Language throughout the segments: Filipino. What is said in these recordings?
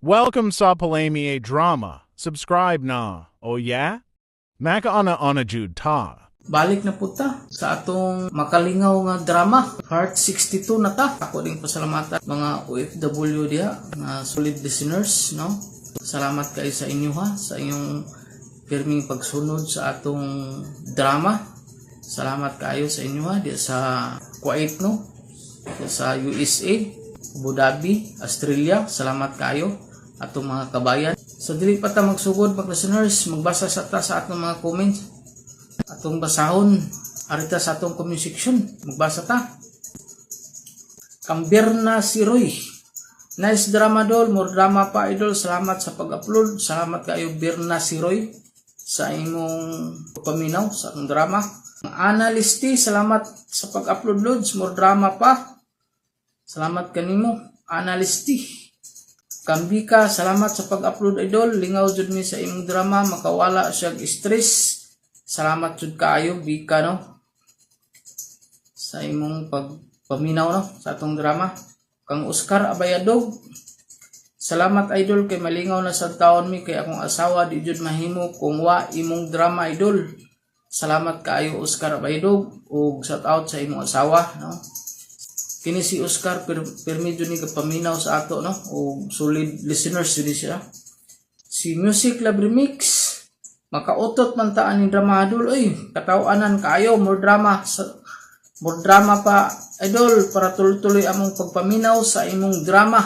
Welcome sa Palami Drama. Subscribe na. Oh yeah? Makaana-ana jud ta. Balik na po ta sa atong makalingaw nga drama. Heart 62 na ta. Ako ding pasalamatan mga OFW diha, nga solid listeners, no? Salamat kayo sa inyo ha, sa inyong pirming pagsunod sa atong drama. Salamat kayo sa inyo ha, diya sa Kuwait, no? Diya sa USA, Abu Dhabi, Australia. Salamat kayo atong mga kabayan. So dili pa ta magsugod mga listeners, magbasa sa ta sa atong mga comments. Atong basahon arita sa atong comment section, magbasa ta. Kambirna si Roy. Nice drama dol, more drama pa idol. Salamat sa pag-upload. Salamat kayo Birna si Roy sa imong paminaw sa atong drama. Analisti, salamat sa pag-upload loads, more drama pa. Salamat kanimo Analisti. Kambika, salamat sa pag-upload idol. Lingaw jud mi sa imong drama, makawala siya stress. Salamat jud kaayo Bika, no, sa imong pagpaminaw, no, sa atong drama. Kang Oscar Abayadog, salamat idol kay malingaw na sa taon mi kay akong asawa di jud mahimo kung wa imong drama idol. Salamat kaayo Oscar Abayadog ug shout out sa imong asawa, no. Kini si Oscar permi jud ni kapaminaw sa ato, no, ug solid listeners jud siya. Si Music Lab Remix, makautot man ta aning drama idol. Oy, katawanan kaayo, more drama pa idol para tuloy-tuloy among pagpaminaw sa imong drama.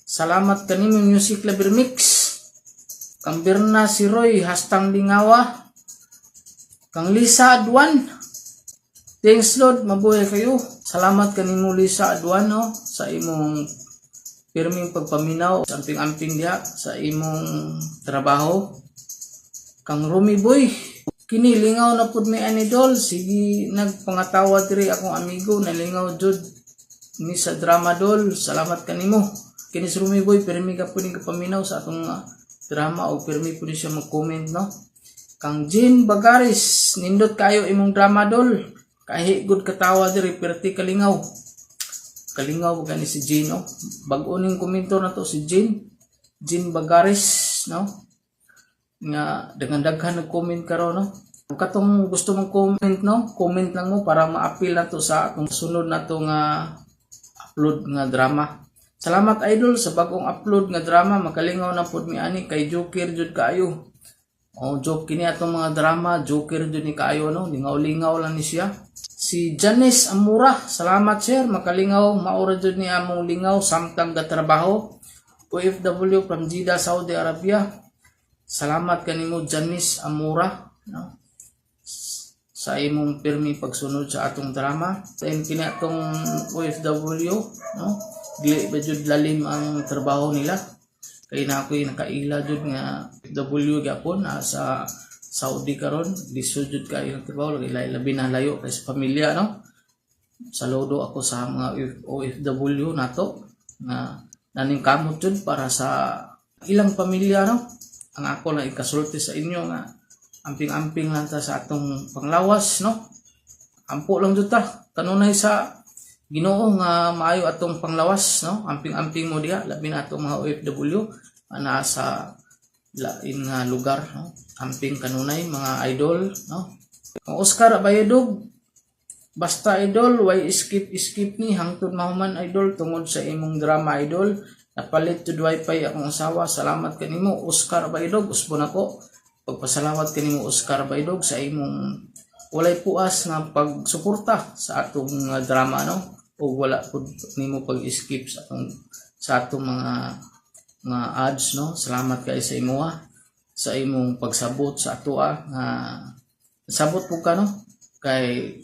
Salamat kanimo Music Lab Remix. Kang Birna si Roy, hastang lingawa. Kang Lisa Adwan, thanks Lord, mabuhay kayo. Salamat kanimo Lisa Adwan, no, sa imong pirming pagpaminaw, amping-amping diha sa imong trabaho. Kang Rumi Boy, kini lingaw na pud mi ani idol. Sige nagpangatawa diri akong amigo, nalingaw jud ni sa drama dol. Salamat kanimo. Kini si Rumi Boy, pirmi ka pud kapaminaw sa atong drama o pirmi pud siya mag-comment, no. Kang Jean Bagaris, nindot kayo imong drama dol. Kahit good katawa diri, perti kalingaw. Kalingaw gani si Jean, no. Bag-o ning komento na to si Jean Bagaris, no, nga dengan daghan nag-comment karon, no. Kung katong gusto mong comment, no, comment lang mo para ma-appeal na to sa atong sunod na to nga upload nga drama. Salamat idol sa bagong upload nga drama, makalingaw na pud mi ani kay Joker jud kaayo. O joke kini atong mga drama, Joker jud ni kaayo, no, lingaw-lingaw lang ni siya. Si Janice Amura, salamat sir, makalingaw, maura jud ni among lingaw samtang gatrabaho. OFW from Jeddah, Saudi Arabia. Salamat kanimo Janice Amura, no, sa imong pirmi pagsunod sa atong drama. Then kini atong OFW, no, dili ba jud lalim ang trabaho nila. Kay na ako'y nakaila jud nga OFW gyapon sa Saudi karon. Lisod jud kayo ang trabaho, labi na layo kay sa pamilya, no. Saludo ako sa mga OFW nato nga naning kamot jud para sa ilang pamilya, no. Ang ako lang ikasulti sa inyo nga amping-amping lang ta sa atong panglawas, no. Ampo lang jud ta kanunay sa Ginoo nga maayo atong panglawas, no. Amping-amping mo diha labi na atong mga OFW na sa lain nga lugar, no. Amping kanunay mga idol, no. Ang Oscar Abayadog, basta idol, why skip ni hangtod mahuman idol tungod sa imong drama idol. Napalit to wifi akong asawa. Salamat kanimo Oscar Baidog, usbon ako. Pagpasalamat kanimo Oscar Baidog sa imong walay puas na pagsuporta sa atong drama, no, o wala pud nimo pag-skip sa atong mga ads, no. Salamat kay sa imo sa imong pagsabot sa ato nga sabot po ka, no, kay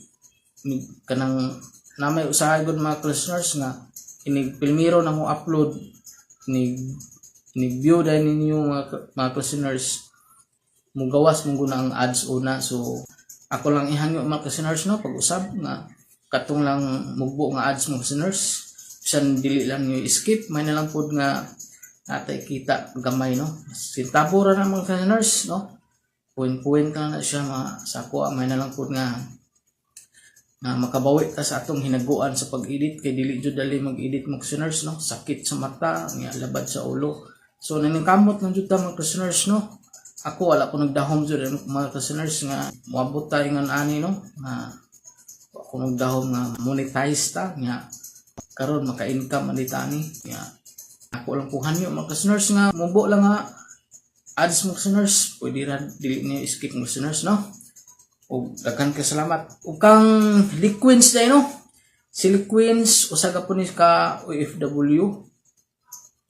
kanang namay usahay gud mga listeners nga inig pilmiro na mo upload view dahil ninyo mga listeners mo gawas mong guna ang ads una. So ako lang ihangyo mga listeners, no, pag-usab nga katong lang mugbo nga ads mga listeners, bisan dili lang nyo skip, may na lang pod nga natay kita gamay, no. Sintabo ra na mga listeners, no, point ka na siya sa ako, may na lang pod nga makabawi ta sa atong hinaguan sa pag-edit kay dili jud dali mag-edit mo listeners, no. Sakit sa mata, nga labad sa ulo. So naningkamot ng jud ta mga listeners no. Ako wala ko nagdahom jud mga listeners nga moabot tayo ngan ani no. Nga ako nagdahom nga monetize ta nga karon maka-income man tani nga ako lang kuhanyo mga listeners nga mubo lang nga ads mga listeners pwede ra dili niyo skip mga listeners no. O daghan ka salamat ug kang Liquins day no. Si Liquins usa ka po ni ka OFW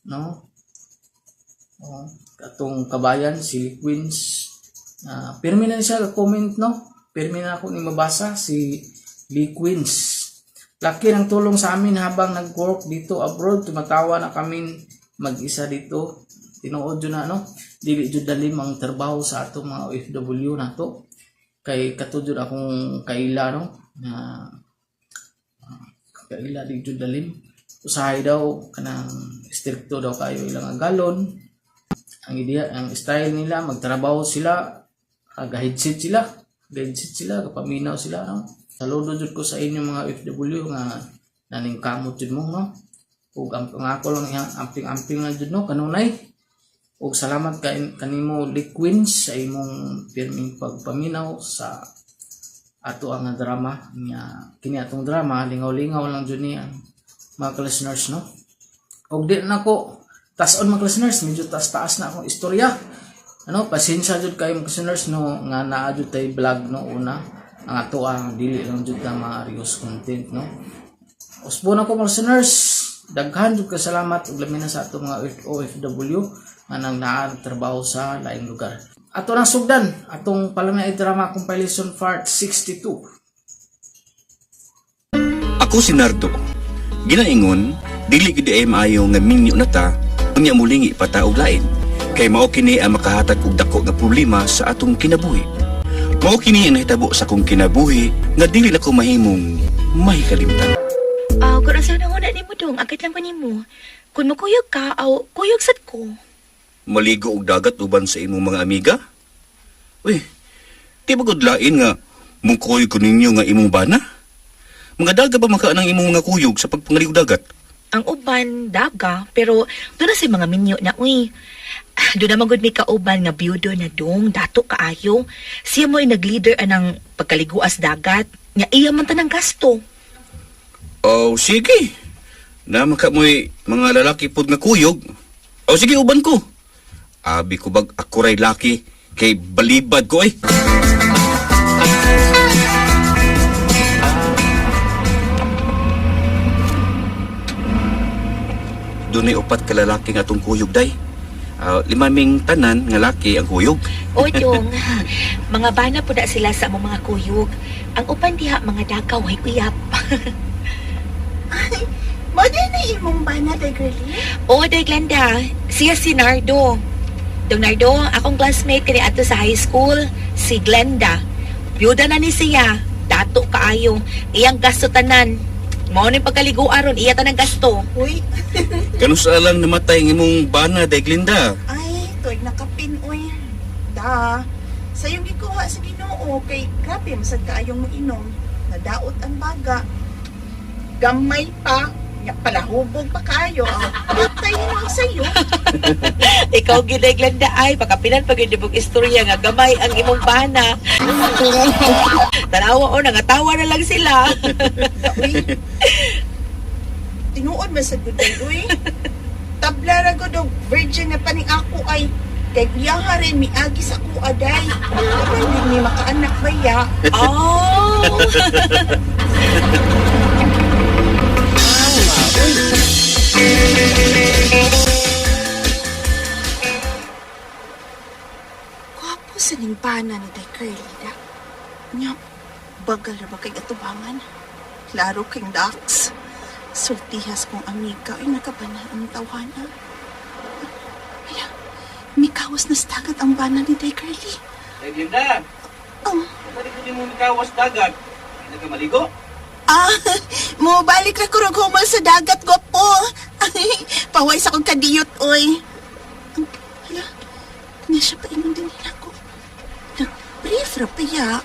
no. Katong kabayan si Liquins pirmi na siya ka-comment no. Pirmi na ako ni mabasa si Liquins. Laki ng tulong sa amin habang nag-work dito abroad. Tumatawa na kami mag-isa dito. Tinuod yun na no. Dili jud dalim ang trabaho sa atong mga OFW na to. Kay katudod akong kaila no. Kaila di jud dalim. Usahay daw kanang stricto daw kayo ilang galon. Ang ideya, ang style nila magtrabaho sila, ga-headset sila, kapaminaw sila no. Saludo jud ko sa inyo mga OFW nga naningkamot jud mo no. Ug ang ako lang amping-amping na jud no kanunay. Ug salamat kanimo Liquins sa imong pirming pagpaminaw sa ato ang drama nya kini atong drama lingaw-lingaw lang jud ni mga listeners no. Ug di na ko tas-on mga listeners medyo taas na akong istorya. Ano pasensya jud kayo mga listeners no nga naa jud tay vlog no una ang ato ang dili lang jud ta mga reels content no. Usbo na ko mga listeners daghan jud ka salamat ug labi na sa ato mga OFW nga nang trabaho sa laing lugar. Ato nang sugdan atong Palamay Drama Compilation Part 62. Ako si Nardo. Ginaingon, dili gid ay maayo nga minyo na ta unya mulingi pa ta og lain. Kay mao kini ang makahatag og dako nga problema sa atong kinabuhi. Mao kini ang nahitabo sa akong kinabuhi nga dili na ko mahimong mahikalimtan. Kung asa na una nimo dong, agad lang ko nimo. Kung makuyog ka, kuyog sad ko. Maligo og dagat uban sa imong mga amiga? Uy, di ba gud lain nga mong kuyog ko ninyo nga imong bana? Mga daga ba maka ng imong mga kuyog sa pagpangaligo dagat? Ang uban, daga, pero doon na sa mga minyo na, uy. Doon na magod may kauban nga biyudo na dong, dato kaayo. Siya mo'y nag-leader anang pagkaliguas dagat, nga iya man tanang gasto. Oh, sige. Naman ka mo'y mga lalaki pod nga kuyog. Oh, sige, uban ko. Abi ko bag ako ray laki, kay balibad ko eh. Doon ay upat kalalaki nga itong kuyog, day. 5 tanan nga laki ang kuyog. O, dong. Mga bana po na sila sa mga kuyog. Ang upan diha, mga dagaw, ay uyap. Ay, mo din na imong bana, day girlie? O, day Glenda. Siya si Nardo. Dong Nardo, akong classmate kani ato sa high school, si Glenda. Byuda na ni siya. Dato kaayo. Iyang gasto tanan. Mao ni pagkaligo aron iya tanang gasto. Uy, Kanusa lang namatay ng imong bana, day Glinda? ay, tuwag nakapin, uy. Da, sayong gikuha sa Ginoo kay grabe masad kaayong mainom. Nadaot ang baga. Gamay pa, nga palahubog pa kayo. Patay mo sa'yo. Ikaw giday Glenda ay pakapinan pag yung istorya nga gamay ang imong bana. Tanawa o nangatawa na lang sila. Uy, tinuod man sa guday, uy. Tabla ra ko dog, virgin na paning ako ay kay kuyaha rin miagi sa ko aday. Kapag din may makaanak ba ya? Oh. Gwapo sa nimbana ni Day Curly da. Nya, bagal ra ba kay atubangan? Klaro king Dax. Sultihas kong amiga ay nakabana ang tawana. Hala, mikawas na sa dagat ang bana ni Day Curly. Day Glinda, pwede ko din mo mikawas dagat. Hindi ka maligo? Mo balik ra ko rog humal sa dagat ko po. Paway sa kong kadiyot, oy. Hala, niya siya pa ingon din ako. Brief ra pa ya.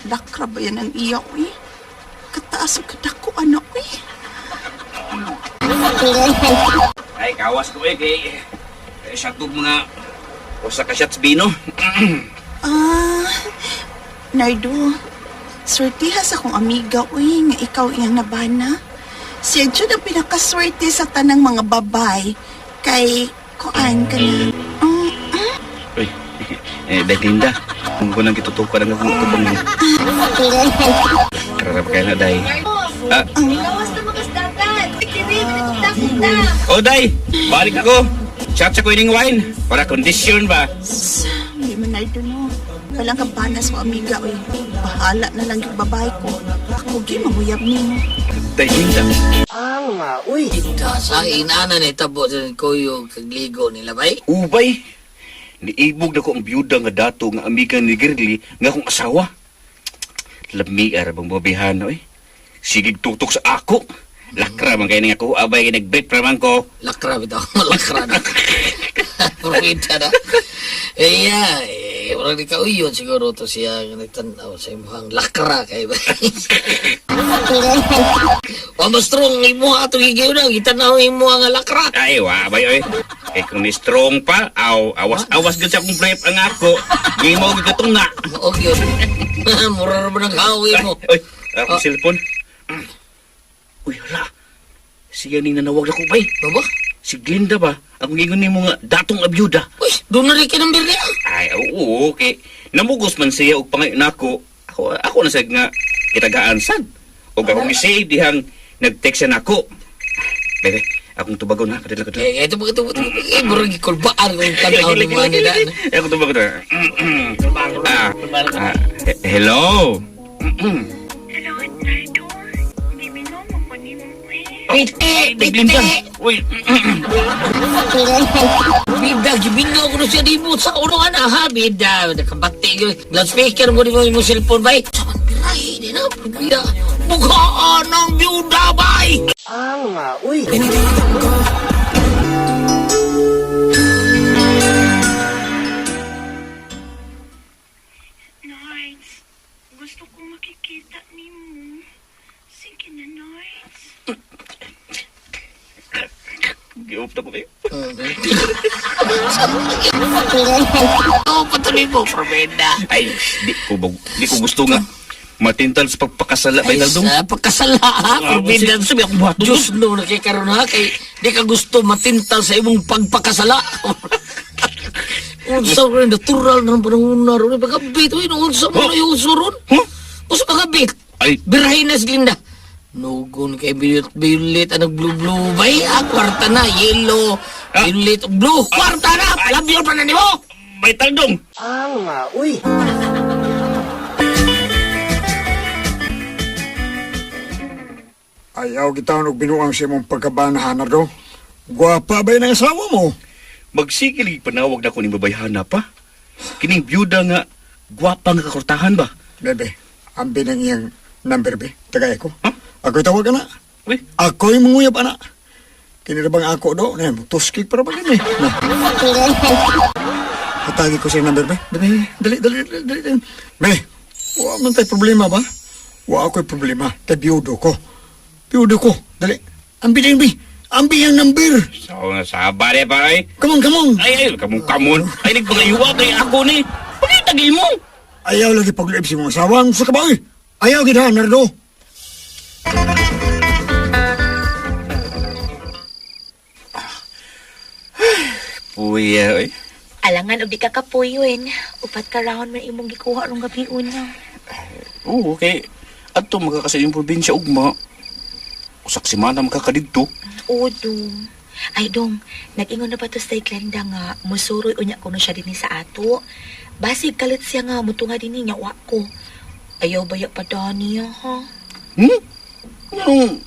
Lakra ba yan ang iya, oy? Kataas ang kadako, ano, oy? Ay, kawas ko eh. Kay Kaya sa itong mga usa ka shots bino. Nardo, swertihas akong amiga, uy, nga ikaw iyang nabana. Siya dyan ang pinakaswerte sa tanang mga babay. Kay, kuan ka na. Uy, Day Linda. Kung ko nang kitutukan ang akong kubang niya. Kararap kayo na, Day. Lawas na mga dagat. Kiri, pinagdakot na. Oh, Day! Balik ako! Shots ako ining wine. Para kondisyon ba? Hindi man Nardo, no. Walang kabanas mo, amiga, uy. Bahala na lang yung babae ko. Ako, gimamuyab niyo. Day Linda. Sa inana ni tabo sa kuyo kagligo nila bay. Ubay! Niibog na ko ang biyuda nga dato nga amiga ni Girly nga akong asawa. Lami arabang babihano eh. Sigig tutok sa ako. Lakra man kayo nga ako. Abay nag-bet pa man ko. Lakra bitaw, lakra na. Purita na. Wala di ka uyon siguro to siya nagtanaw sa imuhang lakra kay ba. O mas strong imo ato gigiw na gitanaw imo nga lakra. Ay, wabay oy. Eh kung ni strong pa, awas gud sa akong prep ang ako. Di mo gigatong nga. Okay. Mura ra naghawi mo. Oy, akong cellphone. Uy, hala. Siya ning nanawag ako bay. Baba? Si Glinda ba? Ang gingon ni mo nga datong abyuda. Uy, doon na rin kinambir niya. Ay, oo, okay. Namugos man siya og pangayon nako. Ako na sad nga kitagaan sad. Og akong i-save dihang nag-text siya nako. Bebe, akong tubagon ha, kadila. Ito. Mura gikulbaan kung tanaw ni mga nila. Akong tubagon ha. Hello. Glinda. Uy. Bida, gibingaw ko na siya di mo sa unuhan ha. Bida, nakabati ko. Loudspeaker mo di mo yung cellphone bay. Saman biray, di na. Bida, bukaan ng byuda bay. Nights, gusto ko makikita ni mo. Sige na, Nights. Giop na po kayo. Oo, patuloy mo, Promenda. Ay, di ko gusto nga matintal sa pagpakasala bay Ay, Naldong. sa pagkasala ha, Promenda. Sabi ako buhat. Diyos no, nakikaroon ha, kay di ka gusto matintal sa imong pagpakasala. Unsa ko rin, natural na panahon na rin. Pagkabit, unsa mo na yung uso ron? Huh? Unsa pagkabit? Ay, Birahin na si Glinda. Nugon kay violet ang blue bay. Kwarta na, yellow, violet, blue. Kwarta na, palabiol pa na ni mo. bay Taldong. Ayaw kita og binuang sa imong pagkabanahan na do. Gwapa ba yung asawa mo? Magsikilig panawag na ko ni babayhana pa. Kining byuda nga gwapa nga kakurtahan ba? Bebe, ambi ng iyang number be. Tagay ko. Huh? Ako tawag na. Uy, Ako yung manguyab ana. Kinirabang ako do. Tuskik para ba gini? Hatagi ko sa number be. Dali. Be, wa man tayo problema ba? Wa ako'y problema. Kay biyudo ko. Dali. Ambi din be. Ambi yung number. so sabare pa ay. Come on. Ay, kamon. Ay, nagpangayuwa kay ako ni. Pagkitagil mo. Ayaw lagi pag-liib si mong asawang sa kabaoy. Ayaw kita, Nardo. Puya, ay. Alangan og di ka kapuyon. Upat ka raon man imong gikuha rong gabi una. Oo, okay. Ato magkakasal yung probinsya ugma. Usak si Mana magkakadidto. Oo, dong. Ay, dong, nag-ingon na ba to sa Glenda nga, musuroy unya ko na siya din sa ato. Basig kalit siya nga, mutunga din niya, wa ko. Ayaw baya pa daw niya, ha? Anong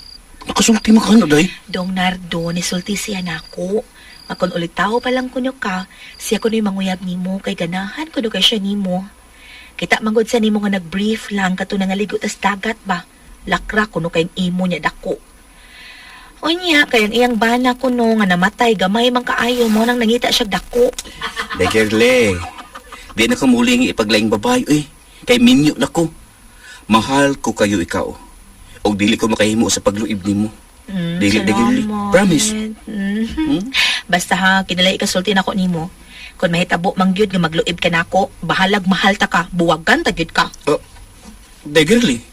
nakasulti mo ka na, day? Dong Nardo, nisulti siya na ako. Makon ulit tao pa lang kuno ka, siya kuno'y manguyab nimo, kay ganahan kuno kay siya nimo. Kita manggod sa nimo nga nag-brief lang, kato na nga ligot as dagat ba? Lakra kuno kay imo niya dako. O niya, kayang iyang bana kuno nga namatay, gamay mang kaayo mo nang nangita siya dako. Degerle, di na ko muling ipaglaing babae, eh. Kay minyo na ko. Mahal ko kayo ikaw. O dili ko makahimo sa pagluib nimo. Dili. Salamat. Promise. Basta ha, kinalay ikasulti na ko nimo. Kung mahitabo mangyud nga magluib ka nako, bahalag mahal ta ka, buwagan ta gyud ka. Day, girly.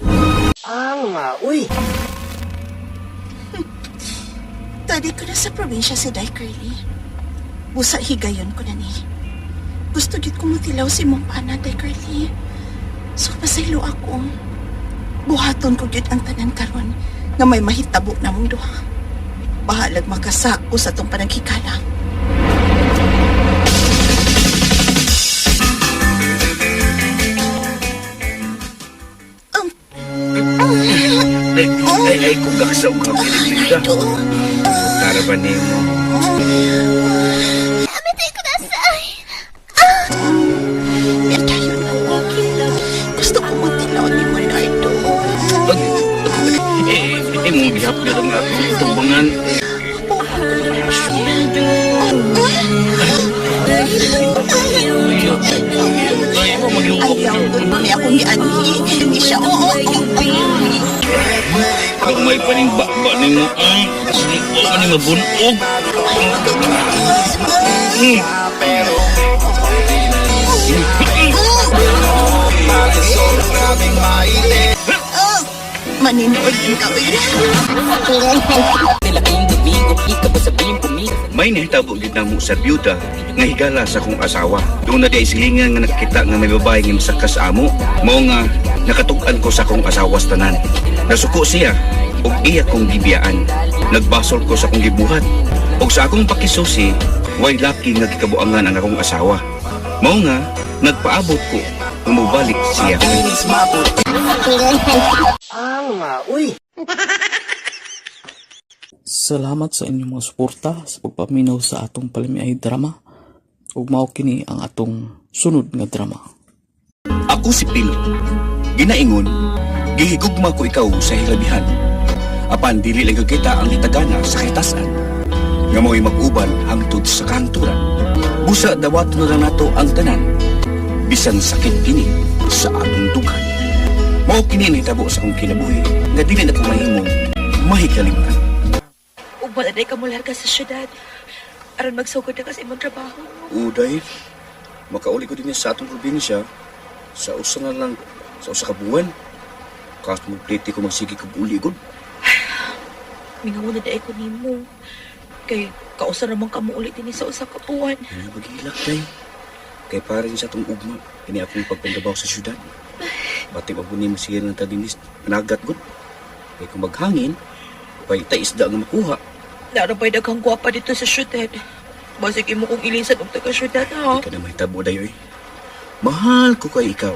Tadi ko na sa probinsya si Day Curly. Busa higayon ko na ni. Gusto gid ko mutilaw si mong pana, Day Curly. So pasaylo ako. Buhaton ko gid ang tanan karon nga may mahitabo na mong duha. Bahalag makasako sa tong panagkikala. Ay, kung gaksaw ka, Linda. Para ba nimo? Pitayon ko. Gusto ko mutilaw ni Monardo. Mong gihap na lang ako tumbangan. Ayaw ko ni ako ni Anhi. Hindi siya oo. Kung may paningba-ba nimo ay, kasi wala ka ni mabunog. Maninood din ka, eh. May nahitabo gid namo sa byuda nga higala sa akong asawa. Doon na di silingan nga nakita nga may babae nga misaka sa amo. Mao nga nakatug-an ko sa akong asawa sa tanan. Nasuko siya ug iya kong gibiyaan. Nagbasol ko sa akong gibuhat. Ug sa akong pakisusi, way laki nga gikabuangan ang akong asawa. Mao nga nagpaabot ko nga mobalik siya. Salamat sa inyong mga suporta sa pagpaminaw sa atong palimiay drama. Ug mao kini ang atong sunod nga drama. Ako si Pino. Ginaingon, gihigugma ko ikaw sa hilabihan. Apan dili lang kita ang hitagana sa kitasan. Nga mo'y mag-uban hangtod sa kanturan. Busa dawaton na lang nato ang tanan. Bisan sakit kini sa atong dughan. Mao kini nitabo sa akong kinabuhi nga dili na ko mahimong mahikalimtan. Ug wala day ka mularga sa syudad. Aron magsugod na ka sa imong trabaho. Uday, makauli ko din sa atong probinsya sa usa na lang, sa usa ka buwan. Kahit magpliti ko magsigi ko buligod. Mingawala day ko nimo. Kay kausa ramang ka mo ulit din sa usa ka buwan. Ano maghilak, day? Kay para rin sa atong ugma, kini akong pagpandabaw sa syudad. Bati mabunin mo siya ng tadinis, panagat gud. Kay kung maghangin, pay isda nga makuha. Narapay daghang gwapa dito sa syudad. Basig imo kong ilisan og taga syudad ha. Di ka na mahitabo, day, oy. Mahal ko kay ikaw.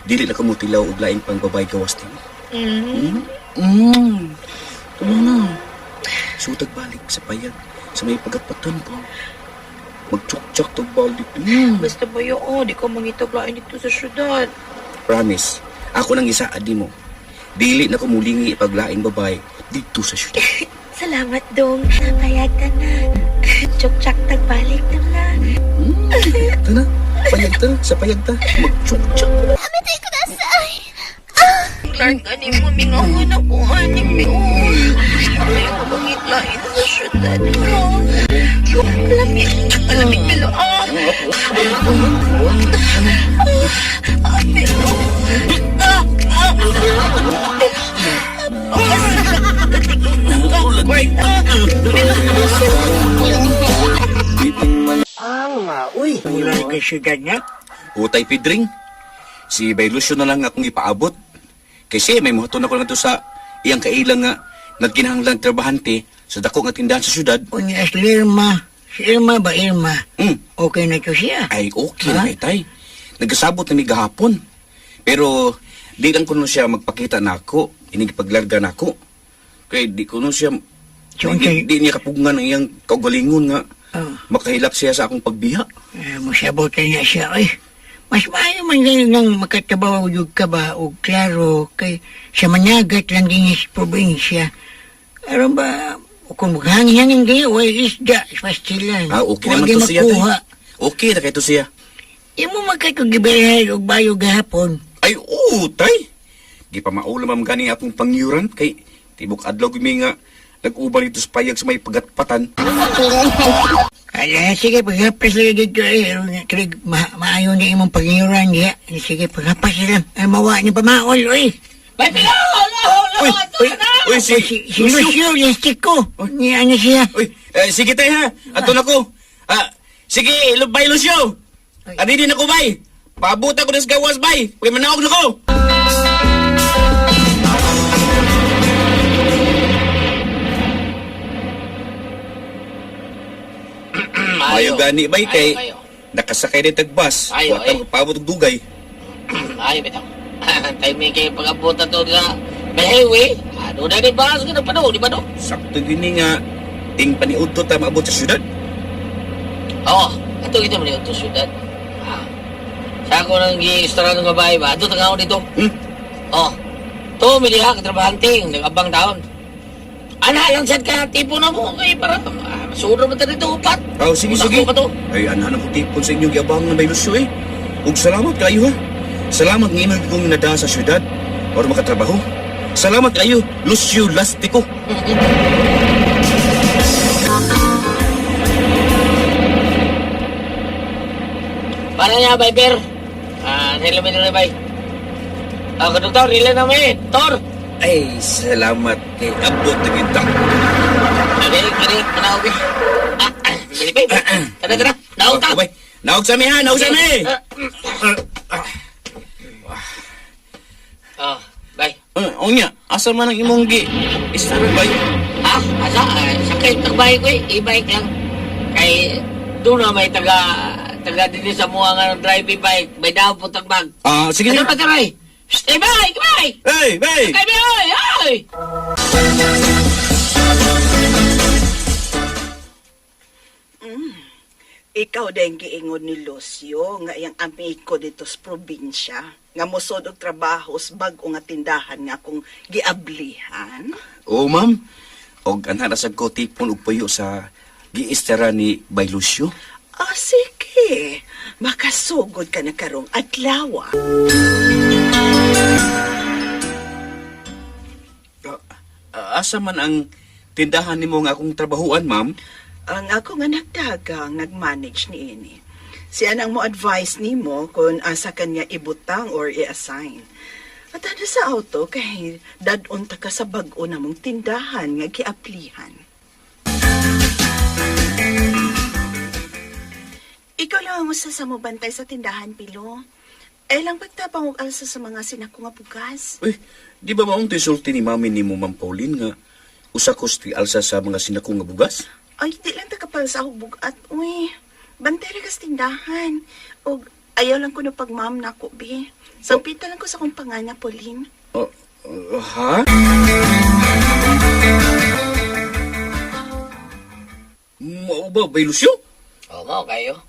Dili na ka mo tilaw og laing pang babay gawas din. Ano na? Sutag balik sa payag, sa may pagatpatan ko. Magtsak-tsak to balik. Basta ba yun, di ko mangitaglain dito sa syudad. Promise, ako nang isa adi mo. Dili na ko mulingi ipaglaing babay dito sa syudad. Salamat dong. Payag ka na. Tsak-tsak tagbalik na nga. Payag ta, sa payag ta. Magtsak-tsak. Clark, ani mo, mingawan ako, ani mo. Ay, ako mangitlain sa syudad. Alamig, Pilo. Wala ka syudad niya? Utay Pidring, si Baylusyon na lang akong ipaabot. Kasi may muhaton ako lang ito sa iyang kailang nga nagkinahanglang trabahante sa dako nga tindahan sa syudad. Kunya si Irma. Si Irma ba Irma? Okay na ito siya. Ay, okay na tay. Nagkasabot na mi gahapon. Pero di lang ko nun siya magpakita na ako. Inigipaglarga na ako. Kaya di ko nun siya... Di niya kapugngan ang iyang kaugalingon nga. Makahilak siya sa akong pagbiha. Masabotan niya siya eh. Mas maayo man ganyan nang makatabaw yung ka ba o klaro kay sa manyagat lang din sa probinsya. Aron ba, kung maghangin-hangin kayo, way isda, pastilan. Okay naman to siya, tay. Okay na kayo to siya. Imo magkatugibayahay o bayo gahapon. Ay, oo, tay. Di pa maulam ang gani akong pangyuran kay tibok adlaw gumi nga nag-ubal ito sa payag sa may pagatpatan. Ala, sige, paghapas lang dito eh. Kaya maayon niya imong pag-iuran niya. Sige, paghapas lang. Ay, mawa niya pa maol, oy. May pilaw! Uy, Si Lucio, yung stick ko. Niya na siya. Uy, sige tayo ha. Ato na ko. Sige, bay Lucio. Adi din ako, bay. Pabuta ko na sa gawas, bay. Pag manawag na ko. Mayo gani, bay, kay nakasakay din tagbas. Ayo, Watang pabot og dugay. Ay, bitaw. Timing kayo pag-abutan to nga may highway. Ano na rin bahas ka na pa di ba no? Sakto gini nga, ting paniudto ta maabot sa syudad. Oo, ato kita mo ito syudad. Sa ako nang gi-istora ng babae ba? Ato tangaw dito. Oo. To, miliha, katrabahanting, nag-abang taon. Ana lang sad ka, tipo na mo. Kaya para, masuro mo tayo dito, upat. Sige, Una sige. ko pa to. Ay, anahan ang tipon sa inyong giabang na may Lucio eh. Ug salamat kayo ha. Salamat nga imong kong nada sa syudad para makatrabaho. Salamat kayo, Lucio Lastico. Paano niya, Viper? Nila mo nila, bay. Doktor, nila namin. Tor! Ay, salamat kay abot na kita. Kani, panawag eh. Bili, bay. Tara. Naog ta. Okay, naog sa mi ha, naog sa mi. Bay. Unya, asa man ang imong gi? Istarag bay. Asa? Sakit ng bike ko eh. E-bike lang. Kay, doon na may taga din sa mga nga driving bike. May daw po tagbag. Sige Ano na. pa taray? Stay bike! Bike! Hey, bay. Kay Bioy! Ay! Ikaw din giingon ni Lucio nga iyang amigo dito sa probinsya nga musod og trabaho sa bag-o nga tindahan nga akong giablihan. Oo, ma'am. Og anha sa ko tipon og puyo sa giistera ni Bay Lucio. Sige. Makasugod ka na karong adlaw. Asa man ang tindahan nimo nga akong trabahuan, ma'am? Ang ako nga nagdagang nag-manage ni ini. Siya nang mo advise nimo kung asa kanya ibutang or i-assign. At ano sa auto kay dadon ta ka sa bag-o namong tindahan nga giaplihan. Ikaw lang ang usa sa mo bantay sa tindahan, Pilo. Ay lang pagtapang og alsa sa mga sinako nga bugas. Uy, di ba maong tisulti ni mami ni mo, Ma'am Pauline, nga usa ko sti alsa sa mga sinako nga bugas? Ay, di lang takapal sa akong bugat. Uy, bantay ra ka sa tindahan. O ayaw lang ko na pag-ma'am na ako, be. Sampita lang ko sa kong pangana, Pauline. Ha? Mao ba, Bay Lucio? Oo, mao kayo.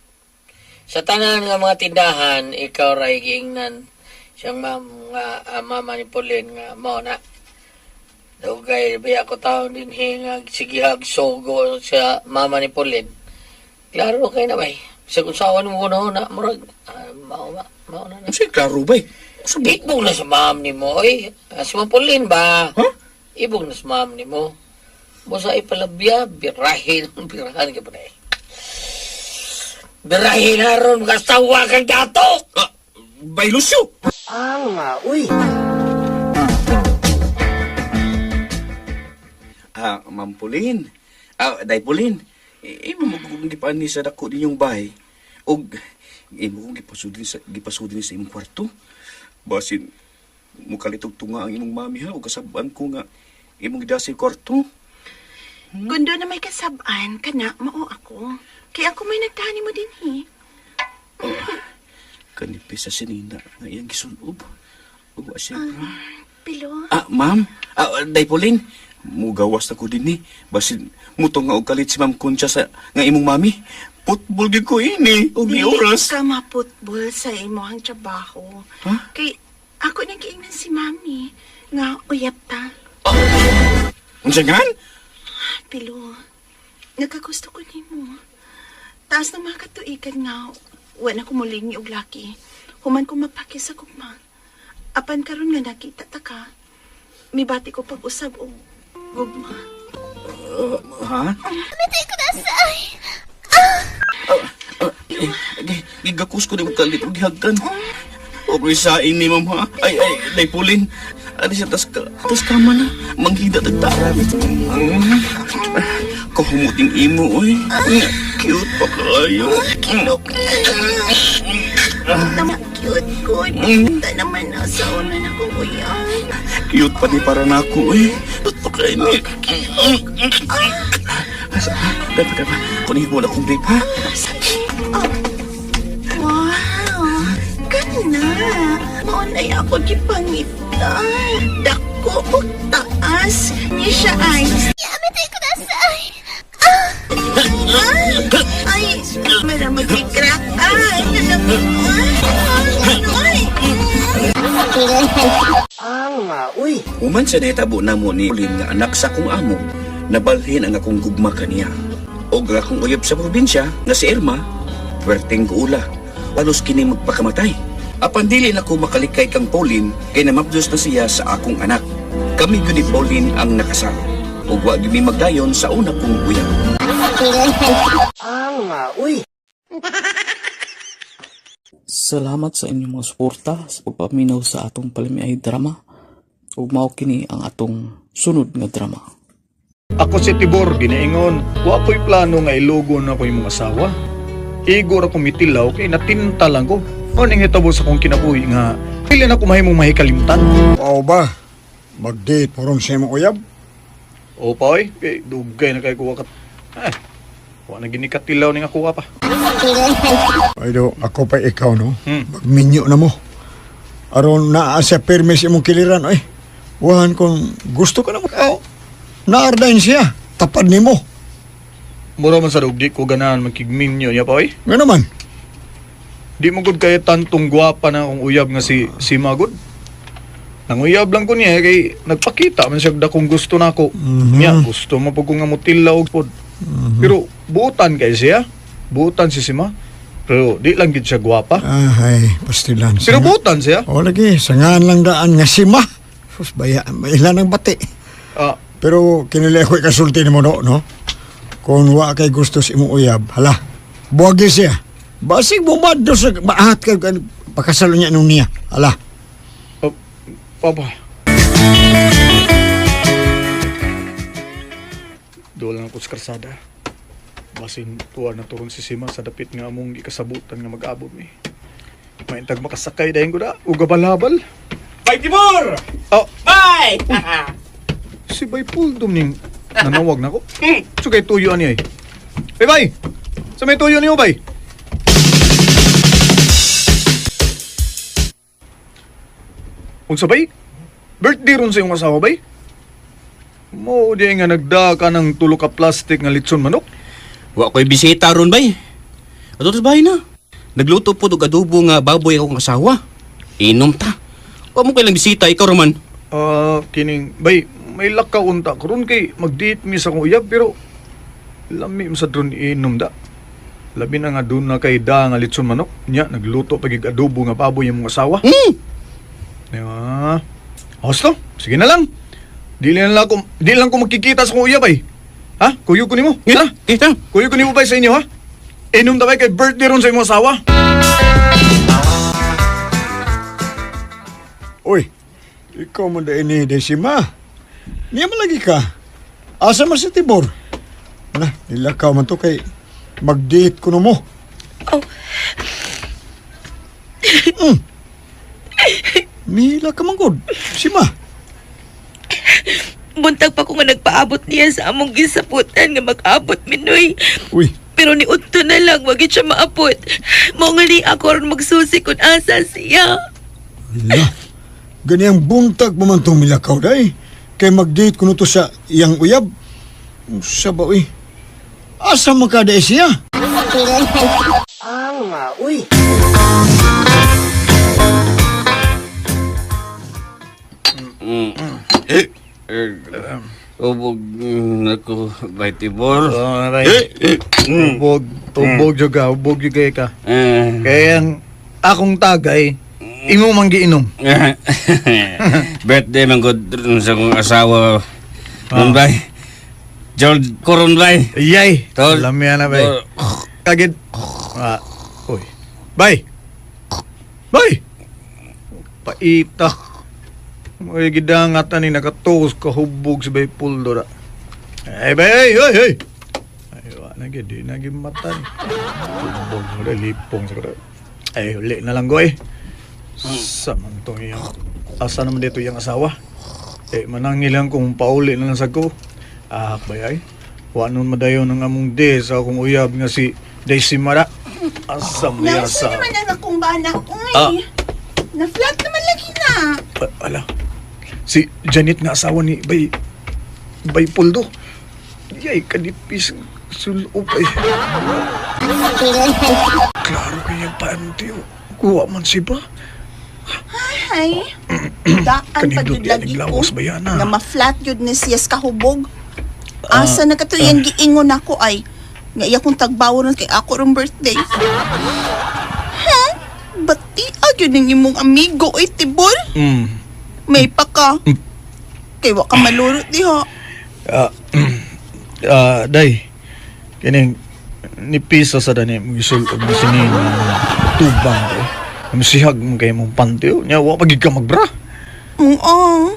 Sa tanan nga mga tindahan, ikaw ray giingnan siyang mama ni Pauline nga mao na. Dugay biya ko taon din hingag sige hagsogo sa mama ni Pauline. Klaro kay na bay. Sa kung sawan mo na murag mao na. Kasi klaro, Bay. Ibog na sa ma'am ni mo, oy. Si Ma'am Pauline ba? Huh? Ibog na sa ma'am ni mo. Busa ipalabya, birahin ka pa na eh. Birahin na ron, kasawa kang dato! Bay Lucio! Ma'am Pauline. Day Pauline. Imo mo kung gipaan ni sa dako ninyong bahay. Og, imo kong gipasudin sa imong kwarto. Basin, mukalitog tunga ang imong mami ha. O kasabaan ko nga, imong gidasil kwarto. Kung doon na may kasabaan, kana, mao ako. Kaya ako may nagtani mo din, eh. Kanipis sa sinina nga iyang gisunob. O, siyempre. Pilo, Ma'am. Day Pauline. Mugawas na ko din Basin, mutong nga og kalit si Ma'am Concha sa nga imong mami. Putbol di ko ini. Og ni oras. ka maputbol sa imohang trabaho. Ha? Kay ako nag-iingnan si Mami nga uyap ta. Unsa gan? Pilo, nagkagusto ko nimo. Taas na mga katuigan nga, wala ko muling og laki. Human ko mapaki sa gugma. Apan karon nga nakita ta ka, mibati ko pag-usab og gugma. Ha? Gigakus ko di mo kalit og gihagkan. Og risain ni ma'am ha. Ay, day pulin. Ano siya tas kama na. Manghida tagtara. Kahumuting imo, oy. Cute pa kayo. Naman cute ko. Hindi naman nasa una na ko kuya. Cute pa di para na ako, oy. Ba't pa kayo ni? Dapat. Kunin mo na kong break, ha? Wow, gana. Maunay ako di pangitan. Dako o taas. Ni siya ay. Yamitay ko na sa ay. Ay, mera magkikrak. Ay, Human sa nahitabo na mo ni Pauline nga anak sa akong amo, nabalhin ang akong gugma kaniya. O ang akong uyab sa probinsya nga si Irma, werteng guula, palos kini magpakamatay. Apan dili na ko makalikay kang Pauline kay namapdos na siya sa akong anak. Kami yun ni Pauline ang nakasal. O wag mi magdayon sa una kong uyab. Salamat sa inyong mga suporta sa pagpaminaw sa atong palimiay drama. Ug mao kini ang atong sunod nga drama. Ako si Tibor, ginaingon. Wa ko'y plano nga ilugo na ko yung mga asawa. Igor ako mitilaw kay natinta lang ko. Ano hitabo sa kong kinabuhi nga pili na kumahimong mahikalimtan. Oo ba? Mag-date mo ron sa imong uyab? O pa oy, kay dugay na kay kuha ka. Wa na ginikatilaw ning ako pa. Ay do, ako pa ikaw no? Magminyo na mo. Aron naa sa permis imong kiliran ay. Wahan kung gusto ka na mo. Naardain siya, tapad ni mo. Mura man sa dugdi ko ganahan magkigminyo niya pa oy. Nga naman. Di mo gud kay tantong gwapa na akong uyab nga si Magod. Nanguyab lang ko niya kay nagpakita man siya dakong gusto nako. Niya gusto mo pag ko nga mutilaw og pod. Pero buutan kay siya. Buutan si Sima. Pero di lang gid siya gwapa. Ay, pastilan. Pero buutan siya. O lagi, sangaan lang daan nga Sima. Sus, baya, may ilan ang bati. Pero kinili ako ikasulti ni mo no? Kung wa kay gusto si imong uyab, hala, buwagi siya. Basig bumado sa maahat kay pakasalo niya nung niya. Hala. Papa. Doon lang ako sa karsada. Basin tuwa na turon si Sima sa dapit nga among ikasabutan nga mag-abot mi. Maintag makasakay dahin ko na. Ugabalabal. Bay Timor! Oh. Bay! Si Bay Puldum ning nanawag na ko. So kay tuyo ani ay. Bay! Sa may tuyo niyo, Bay? Unsa bay? Birthday ron sa iyong asawa, bay? Mo di nga nagdaka ng tulo ka plastic nga litson manok? Wa ko'y bisita ron, bay. Ato sa bahay na. Nagluto po og adobo nga baboy akong asawa. Inom ta. Wa mo kailang bisita, ikaw raman. Kining, bay, may lakaw unta ko ron kay mag-date mi sa kong uyab, pero lami mo sa dron inom da. Labi na nga doon na kay da nga litson manok. Nya, nagluto pagig adobo nga baboy yung mga asawa. Diba? Hosto, sige na lang. Di lang ko magkikita sa kong uyab, bay. Ha? Kuyo ko nimo. Tara. Kita. Kuyo ko nimo bay sa inyo, ha? Inom na bay kay birthday ron sa imong asawa. Uy, ikaw man da ini Desima. Niya man lagi ka. Asa man si Tibor? Wala, nilakaw man to kay mag-date ko na mo. Mila ka man god. Sima. Buntag pa ko nga nagpaabot niya sa among gisaputan nga mag-abot minoy. Uy. Pero ni Utto na lang, wag siya maabot. Mo nga ni ako ron magsusi kung asa siya. Wala. Ganiyang buntag mo man itong milakaw day. Kay mag-date ko na to sa iyang uyab. Sa ba, uy? Asa magkada siya? Uy. Ubog ako, Bay Timor. Ubog juga ka. Kaya ang akong tagay, imo man giinom. Birthday man gud sa akong asawa. Bay. George Coron bay. Iyay. Tol. Lamian na, bay. Tol. Kagid. Uy. Bay. Bay. Paita. May gidangatan ni nakatuos kahubog si Bay Puldo na. Hey, bay. Hey. Ay, wala gid. Di na gid mata ni. Hubog mo na, lipong sa kada. Ay, uli na lang, goy. Saman to yung... Asa naman dito yung asawa? Manangilang kung pauli na lang sa ko. Bayay. Wanon madayon ng among de sa akong uyab nga si Daisy Mara. Asam niya Nasa sa... naman ang akong bana, uy. Na-flat naman lagi na. Ala. Si Janet nga asawa ni Bay Puldo. Yay, kanipis sulop ay. Klaro kaya panty. Kuha man si ba? Ay, daan pa Kanindot yun yan, lagi ko. naglawas ba yan, Nga ma-flat yun ni siyas kahubog. Asa na kato yan giingon ako ay. Nga iya kong tagbawaran kay ako ring birthday. Ha? Bati yun ang imong amigo ay tibol? May pa ka. Kay wa ka malurot diha. Day. Kining nipisa sa dani mo gisul og sinin tubang ko. Masihag mo kay mong pantiyo. Nya wa pagid ka magbra. Oo.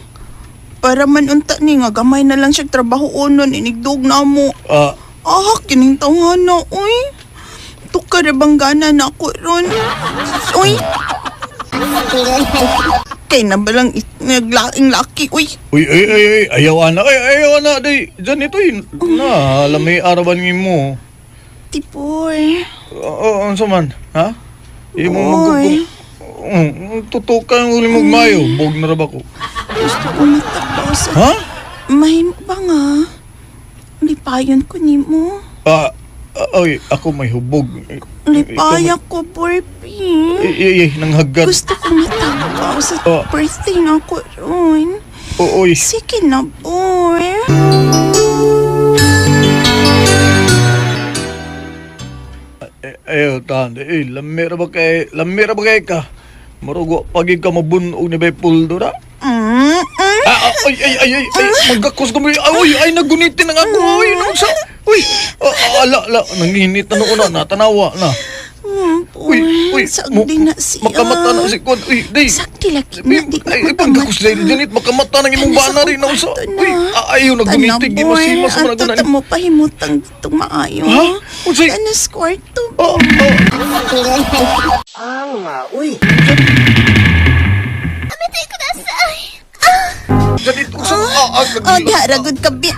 Para man unta ni nga gamay na lang siya trabaho unon inigdog na mo. Kining tawhan na, uy. Tukar bang gana na ako ron. Uy. Kay na balang naglaing laki, uy. Uy, ayaw na. Ayaw na, day. Diyan ito na, lamay araban mo. Tipoy. Ano man, ha? Imo Oy. tutukan uli mo mayo. Bog na raba ko. Gusto ko matakbaw sa... Ha? May ba nga? Lipayan ko ni mo. Ako may hubog. Lipaya ko, Borpy. Nang hagad. Gusto ko matakbaw sa birthday na ko ron. Oy. Sige na, boy. Ayaw, tanda. Lamira ba kay ka? Marugo, pagig ka mabunog ni Bay Puldo na. Ay, magkakos ka mo. Ay, nagunitin na nga ako. Ay, nangsa. Uy, nanginit na noon na, natanawa na. Uy, sagdi na siya. Makamata na si Kwan. Uy, day. Sakti laki na, di ko Ay, pagkakos dahil Janit, makamata na imong bana rin. Nangsa. Uy, ayaw, nagunitin. Gimasimas mo na gunan. Ang mo pahimutang itong maayo. Ha? Unsay? Anas kwarto. Amitay ko na say. Janit, usa. Haragod ka bi.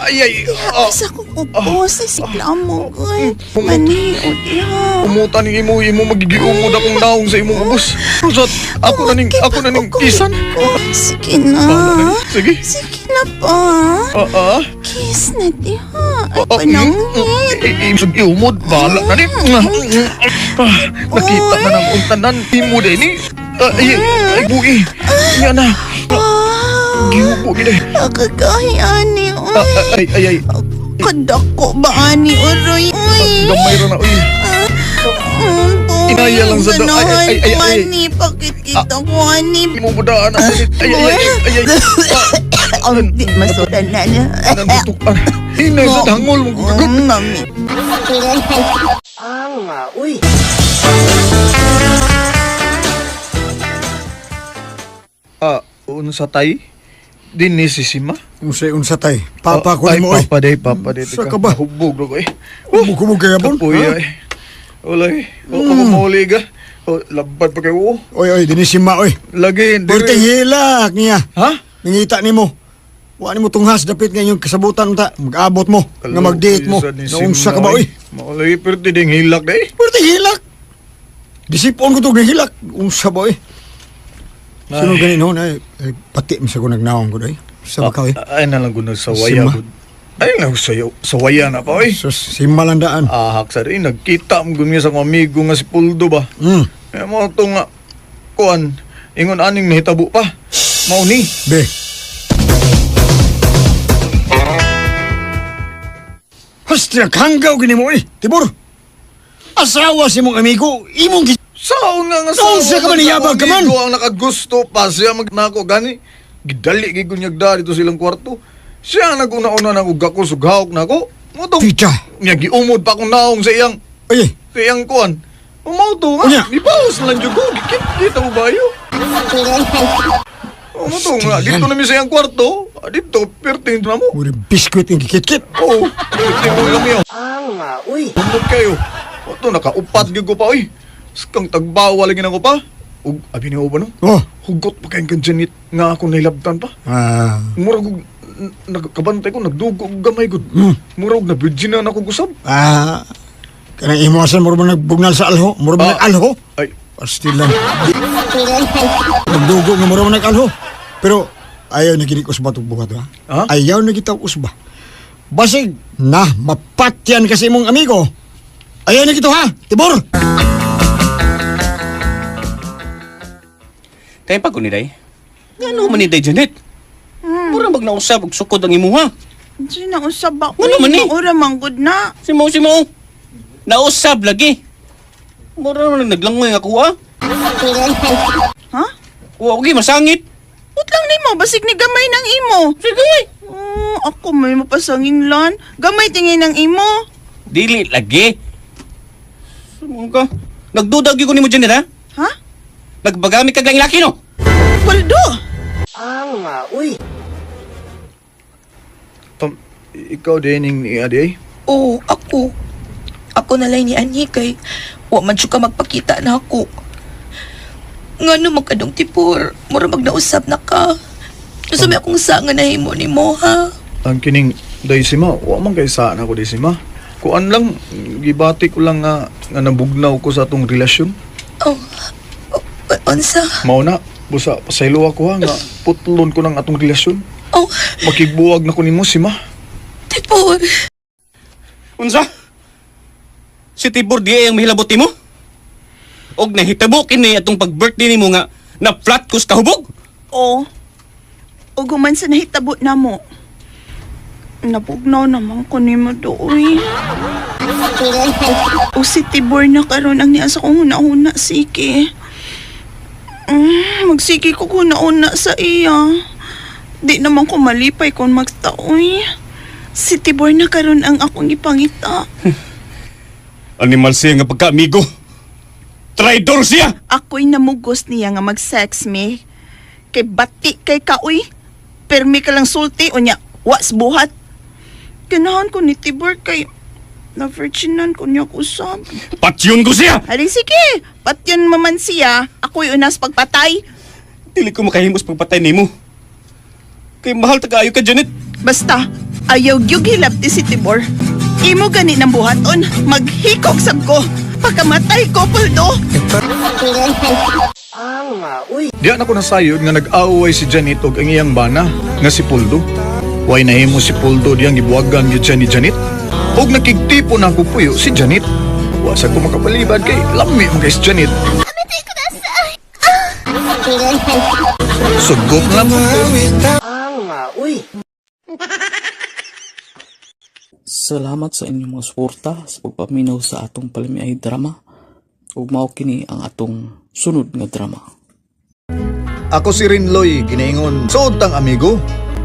Ay. Sa kong upo sa siklamo. Mani, o diha. Umutan ni imo magigiumod akong naong sa imong ubos. Rusot, ako na ning kisan. Sige na. Sige. Sige na pa. Kiss na diha. Ay, panangin. Iumod, bahala na ni. Nakita na ng untanan. Imo din ni. Ay, bui. Yan na. Giubo gila. Akagahi, ani. Ay. Kadako ba, ani, uroy? Gamay rin na, uy. Inaya lang sa do. Ay. Ani, bakit kita ko, ani? Imo budaan na. Ay. Di masudan na niya. Nantutukan. Hinay sa dangol mo. Mami. Unsa tay? Din ni si Sima? Unsa tay? Papa ko Ay, ni mo oy. Papa day. Sa ka ba? Hubog ro ko eh. Kumog kaya bon? Kapuya eh. Wala eh. Ako mauli ka. Labad pa kayo. Oy, dinisima oy. Lagi. Perting hilak niya. Ha? Nangita nimo. Wa nimo tunghas dapit nga yung kasabutan ta. Mag-abot mo. Nga mag-date mo. Naunsa ka ba oy? Mauli perti ding hilak day. Perting hilak. Disipon ko to ng hilak. Unsa ba oy? Sino ganin ho na pati misa ko nagnaong ko day. Sa bakaw eh. Ay na lang ko nagsawaya. Ay na sawaya na pa oy. Sus, simalandaan. Ahak sa rin. Nagkita mo gunya sa kong amigo nga si Puldo ba? Kaya mo ito nga. Kuan. Ingon aning nahitabo pa. Mauni. Be. Hostia, hanggaw gini mo eh. Tibor. Asawa si mong amigo. Imong Saan nga Saan siya ka man iyabag ka man? Amigo ang nakagusto pa siya magnako gani. Gidali gigun niya dito silang kwarto. Siya ang naguna-una ng ugako sughawk na ko. Motong, Tita. niya giumod pa akong naong sa iyang, Ay, kuan. Umauto Unya. nga, ipaos na lang dyan ko. Kita mo ba yun? Umauto nga, dito namin sa iyang kwarto. Dito, perting na mo. uri biskwit yung kikit-kit. Oo, perting mo lang yun. Bundot kayo. Ito, nakaupat gyud ko pa, oy. Skang tagbawa lagi na ko pa. Ug, abi niyo ba no? Oh, Hugot pa kayong kanjanit nga ako nailabtan pa. Murag og nagkabantay ko, nagdugo og gamay gud. Murag na virgin na ako gusab. kanang imosan mo ba nagbugnal sa alho? Mo ba nag-alho? Ay, Pastilan. Nagdugo nga mo ba nag-alho? Pero, ayaw na gini ko usba itong buhat, ha? Ha? Ayaw na kita usba. Basig, mapatyan kasi mong amigo. Ayaw na kito, ha? Tibor! Tayo pa ko ni Day. Ano man ni Day, Janet? Mura mag nausap og sukod ang imuha. Di na usab ba? Ano man ni? Ura manggod na. Si Mo. Nausap lagi. Mura man naglangoy ako, ha? Ha? Okay, masangit. Utlang ni mo, basig ni gamay ng imo. Sige. Ako may mapasangin lan. Gamay tingin ng imo. Dili lagi. Sumong ka. Nagdudag yun ko ni mo, Janet, ha? Ha? Nagbagami ka lang laki, no? Paldo! Ikaw din ni Adi ay? Oo, ako. Ako na lang ni Anyi kay wa man siya ka magpakita na ako. Nga no magkadong tipor, mura magnausap na ka. Gusto may akong sa nga nahimo ni mo, ha? Ang kining Daisima, wa man kay saan ako Daisima. Kuan lang, gibati ko lang nga nabugnaw ko sa atong relasyon. Unsa? Mao na, busa, pasaylo ako ha, nga putlon ko ng atong relasyon. Oh, Makigbuwag na ko nimo Sima. tipor. Unsa? Si Tibor di ay ang mahilabot mo? Og nahitabo kini atong pag-birthday nimo nga na flat kus kahubog? O guman sa nahitabo na mo. Napugnaw naman ko ni mo doon. O si Tibor na karon ang niya sa kong una-una, sige. Magsige ko una-una sa iya. Di naman ko malipay kung magtaoy. Si Tibor na karon ang akong ipangita. Animal siya nga pagka-amigo. Traidor siya! Ako'y namugos niya nga mag-sex me. Kay bati kay kaoy. Permi ka lang sulti o niya, was buhat. Ganahan ko ni Tibor kay na-virginan ko niya kusab. Patyon ko siya! Hali sige, patyan maman siya. Ako'y unas pagpatay. Dili ko makahimos pagpatay nimo. Kay mahal tagaayo ka, Janet. Basta, ayaw gyug hilabti si Tibor. Imo gani ng buhaton, maghikog sab ko. Pagkamatay ko, Puldo. Diyan ako nasayod nga nag-away si Janet og ang iyang bana nga si Puldo. Way nahimo si Puldo diyang gibuwagan gyud siya ni Janet. Og nakigtipo na ako puyo si Janet. Wasa ko makapalibad kay lami mo guys Janet. Sugot na lang ko. Salamat sa inyong mga suporta sa pagpaminaw sa atong palimiay drama. Ug mao kini ang atong sunod nga drama. Ako si Rinloy, ginaingon. Suod tang amigo.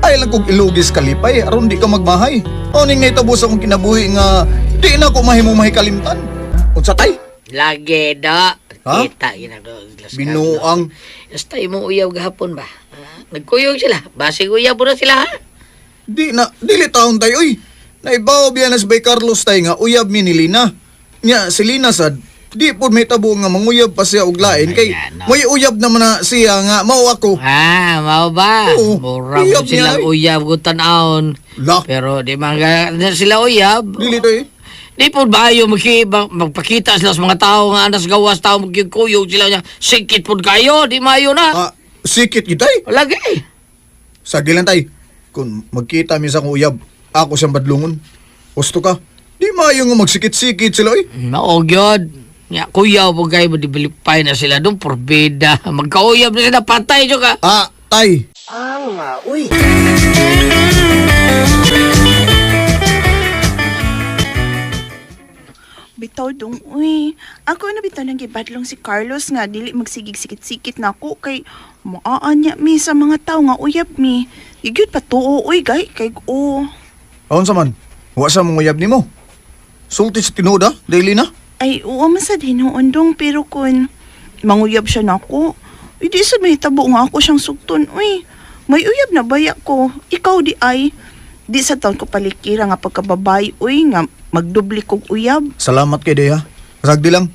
Ay lang kong ilugis kalipay, aron di ka magmahay. O ning naitabo sa akong kinabuhi nga, di na ko mahimong mahikalimtan. Unsa tay? Lagi da. Ha? Kita ginagawa. Binuang. Basta mo uyaw gahapon ba? Nagkuyog sila. Basig uyaw po na sila ha? Dili taon tayo, oy. Naibaw biya na si Bay Carlos tay nga uyab mi ni Lina. Nya, si Lina sad, di po may tabo nga manguyab pa siya og lain kay may uyab naman na siya nga mao ako. Mao ba? Oo, Mura uyab mo silang niya, uyab ko tanaon. La, Pero di mga sila uyab. dili tay. Di po ba ayaw magpakita sila sa mga tao nga anas gawas tao magkikuyog sila niya. Sikit po kayo, di mayo na. Sikit kitay. Lagi. Sagilan tay. Kung magkita mi sa akong uyab, ako siyang badlungon. Gusto ka? Di maayo nga magsikit-sikit sila, oy. Maogyod. Ya, kuyaw po kayo, madibilipay na sila doon, porbida. Magkauyab na sila, patay nyo ka. Tay. Bitaw dong, uy. Ako na bitaw nang gibadlong si Carlos nga dili magsigig sikit-sikit na ako kay maaan niya mi sa mga tao nga uyab mi. Igyod pa tuo, uy, gay, kay o. Aon sa man, wa sa mong uyab nimo. Sulti sa tinuod daily na. Ay, oo man sa dinoon dong, pero kun manguyab siya nako, hindi sa may tabo nga ako siyang sugton, uy. May uyab na baya ko, ikaw di ay. Di sa taon ko palikira nga pagkababay, uy, nga magdubli kog uyab. Salamat kay Deya. Kasagdi lang.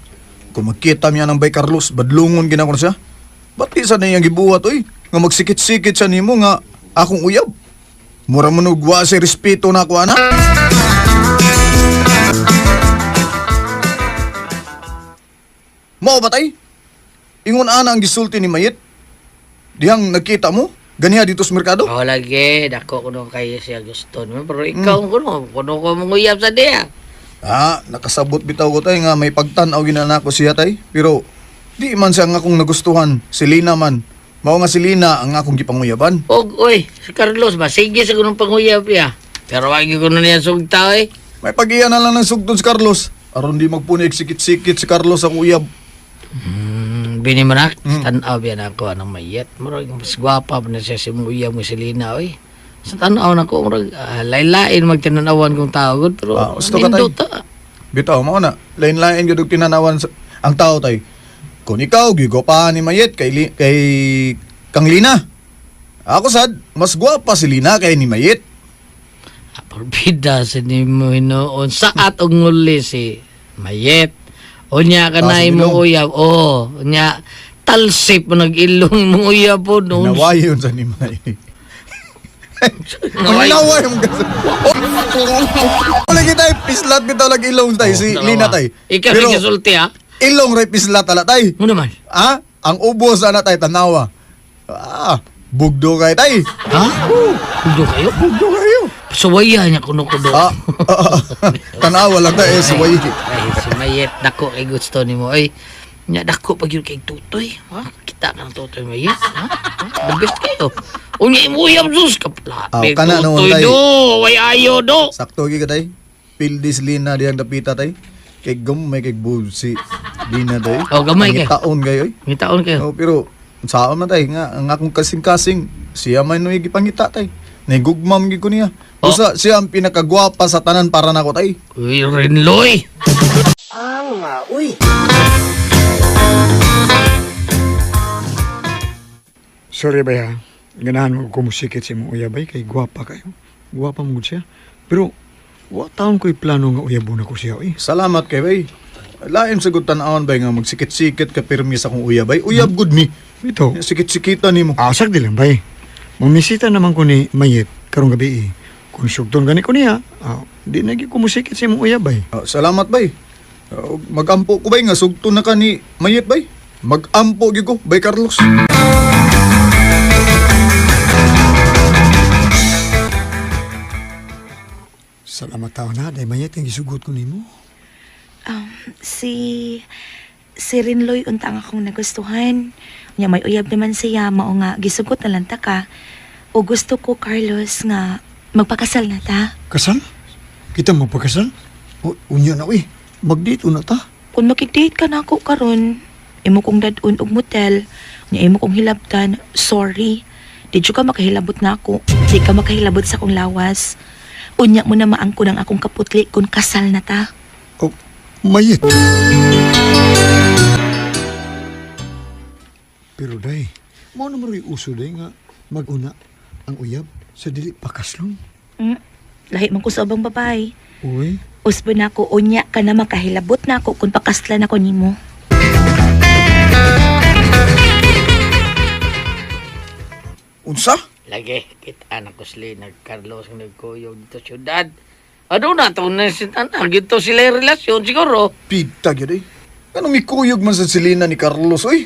Kung magkita niya ng Bay Carlos, badlungon ginako na siya. Ba't di sa niyang gibuhat, oy? Nga magsikit-sikit siya nimo nga akong uyab. Mura mo nugwa si respeto na ako, anak. Mao ba tay? Ingon ana ang gisulti ni Mayit? Dihang nagkita mo? Ganiha dito sa merkado? Oo, lagi. Dako ko nung kayo siya gusto mo. Pero ikaw kuno ko manguyab sa diya. Nakasabot bitaw ko tay nga may pagtanaw ginana ko siya tay. Pero di man siya nga akong nagustuhan. Si Lina man. Mao nga si Lina ang akong gipanguyaban. Uy, si Carlos ba? Sige sa kunong panguyab ya. Pero wag ko na niya sugta eh. May pag-iya na lang ng sugtod si Carlos. Aron di magpunig sikit-sikit si Carlos ang uyab. Bini mo na, tanaw yan ako anong mayet. Murag mas gwapa pa na siya si Muya mo si Lina, oy. Sa tanaw na ko, murag lain-lain magtinanawan kong tao. Pero gusto ka tay. Bitaw, mao na. Lain-lain yun ang tinanawan ang tao tay. Kung ikaw, gigopahan ni Mayet kay kang Lina. Ako sad, mas gwapa si Lina kay ni Mayet. Porbida sa ni mo hinoon. Saat og nguli si Mayet. O niya ka na mo uyab. O, niya talsip mo nag-ilong mo uyab po. Naway yun sa ni Mayet. Naway yung kasi. Lagi tayo, pislat bitaw lagi ilong tayo si Lina tayo. Ikaw nagkasulti ha? Ilong ray pislat ala tayo. Mo naman? Ang ubos ana tayo tanawa. Bugdo kayo tayo. Ha? Bugdo kayo? Bugdo kayo. Suwaya niya kuno-kuno. Tanawa lang tayo, suwaya. Ay, si Mayet, dako kay gusto ni mo. Ay, niya dako pag yun kay Tutoy. Ha? Kita ka ng Tutoy Mayet. Ha? The best kayo. Unya imuyam sus kapla. Kana naman Tutoy tayo. do, way ayo do. Sakto gi ka tayo. Pildis Lina diyang dapita tayo. Kay gamay kay si Lina tayo. Gamay kay. Taon kayo. Ngitaon kayo. Pero saan man tayo nga, ang akong kasing-kasing, siya man no igipangita tayo. Naigugmam gi ko niya. Usa siya ang pinakagwapa sa tanan para nako tayo. Uy, Renloy. Uy. Sorry ba ya? Ganahan mo kumusikit si mo uyabay kay gwapa kayo. Gwapa mo siya. Pero wa taon ko'y plano nga uyabon ako siya. Salamat kay bay. Lain sa tan-aon bay nga magsikit-sikit ka pirmi sa kong uyabay. Uyab good mi. Ito. Sikit-sikita nimo. Sagdi lang bay. Mamisita naman ko ni Mayet karong gabi. Kung sugton gani ko niya, di na kumusikit si mo uyabay. Salamat bay. Magampo ko bay nga sugton na ka ni Mayet bay. Magampo gi ko bay Carlos. Salamat tao na, dahil Mayet yung gisugot ko nimo. Si Rinloy untang akong nagustuhan. Nya may uyab naman siya, mao nga gisugot na lang ta ka. O gusto ko, Carlos, nga magpakasal na ta. Kasal? Kita magpakasal? Unya na magdito na ta. Kung makikdate ka na ako karon, imo kong dadun og motel, nya imo kong hilabtan, sorry. Di ka makahilabot na ako. Di ka makahilabot sa akong lawas. Unya mo na maangko ng akong kaputli kung kasal na ta. Mayet. Pero day, mo na maro'y uso day nga maguna ang uyab sa dili pakaslong. Lahi man ko sa ubang babae. Uy. Usbo na ako, unya ka na makahilabot na ako kung pakaslan ako nimo. Unsa? Lagi, kita anak ko sila nag-Carlos ng nagkuyog dito syudad. Ano na ito na gito sila yung relasyon siguro. Pita gyud Anong mikuyog man sa silina ni Carlos oy?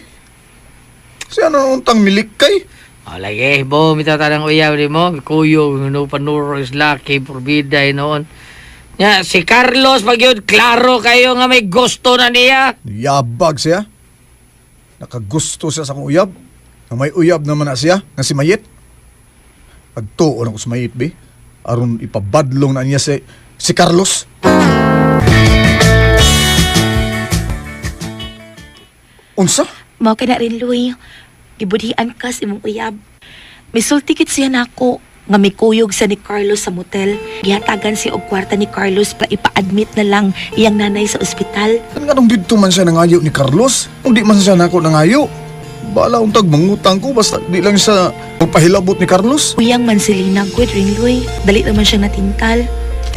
Siya na untang milikay. Lagi, bo, mitatanang uyaw ni mo, mikuyog, no, panuro is lucky, porbida, noon. Ya, si Carlos, pag yun, klaro kayo nga may gusto na niya. Yabag siya. Nakagusto siya sa kong uyab. May uyab naman na siya, nga si Mayet. Pagtuon ako sa Mayet, be. Aron ipabadlong na niya si Carlos. Unsa? Mao ka na rin, Luy. Gibudhian ka sa imong uyab. Misultikit siya na ako. nga mikuyog sa ni Carlos sa motel. Gihatagan si og kwarta ni Carlos para ipa-admit na lang iyang nanay sa ospital. Anong dito man siya nangayo ni Carlos? Kung di man siya nako nangayo. Bala untag mangutang ko basta di lang sa magpahilabot ni Carlos. Uyang man si Lina good Ringloy. Dali naman siya natintal.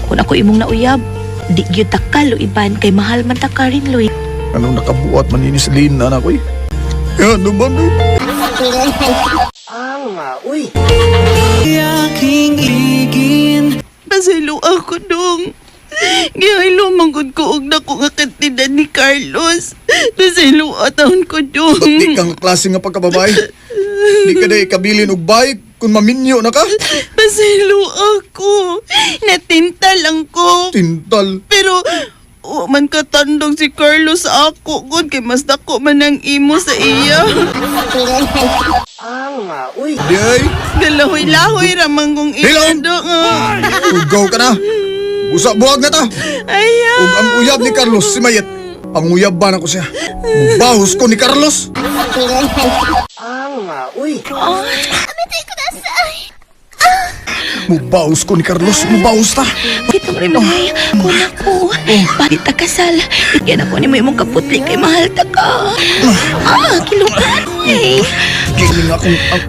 Kung ako imong nauyab, di gyud takal o iban kay mahal man ta ka Ringloy. Anong nakabuat man ni Lina na ko eh. Ano ba no? Pasilo ako dong. Gihaylo manggod ko og dako nga kantidad ni Carlos. Pasilo ataon ko dong. Di kang klase nga pagkababay. Di ka day kabilin og bayik kung maminyo na ka. Pasilo ako. Natintal lang ko. Tintal. Pero man katandog si Carlos sa ako gud kay mas dako man ang imo sa iya. Di ay. Galahoy-lahoy ramang kong Hilom! iyado. Ugaw ka na. Usa buhag na ta. Ayaw. Ug ang uyab ni Carlos si Mayet. Panguyaban ako siya. Mubahos ko ni Carlos. Mubahos ko ni Carlos. Mubahos ta. Itong Ringloy, kuna ko. Bakit ta kasal? Yan ako ni may mong kaputli kay mahal ta ka. Kilupan eh. Giling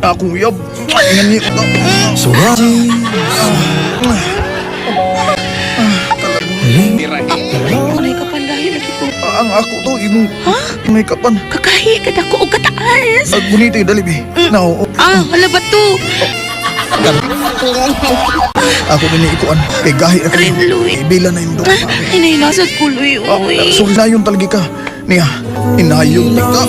akong uyab. Ingan niyo ko. Unay ka pandahin lagi po. Ang ako to, imong may kapan. Kakahi ka dako o kataas. Ang bonito yung dalibi. Now, Wala ba to? ako din ikuan. Kay gahi ako. Ringloy. Ibila na yung doon. Inahinasad ko, Luy. Uy. So, inayon talagi ka. Niya, inayon ni ka.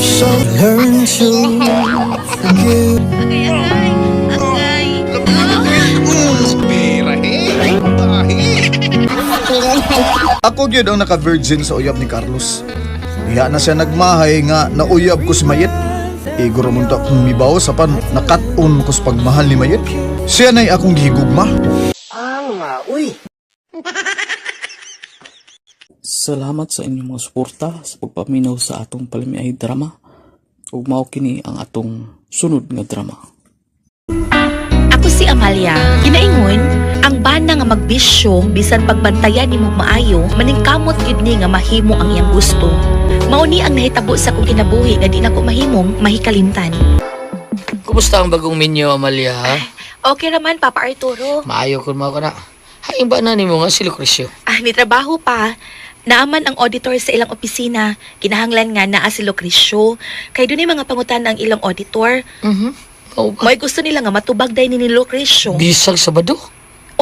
Ako gyud ang naka-virgin sa uyab ni Carlos. Diha na siya nagmahay nga nauyab ko si Mayet. Iguro mo ta kung mibaw sa pan nakat-on ko sa pagmahal ni Mayet. Siya na'y akong gihigugma. Salamat sa inyong mga suporta sa pagpaminaw sa atong palimiay drama. Ug mao kini ang atong sunod nga drama. Ako si Amalia. Ginaingon, ang bana nga magbisyo bisan pagbantayan nimo maayo, maningkamot gyud ni nga mahimo ang iyang gusto. Mao ni ang nahitabo sa kong kinabuhi nga di nako mahimong mahikalimtan. Kumusta ang bagong minyo, Amalia, ha? Okay raman, Papa Arturo. Maayo kung mao ka na. Haing ba na ni mo nga si Lucrecio? May trabaho pa. Naaman ang auditor sa ilang opisina. Kinahanglan nga naa si Lucrecio. Kay doon mga pangutan ang ilang auditor. Oo ba? May gusto nila nga matubag day ni Lucrecio. Bisag Sabado?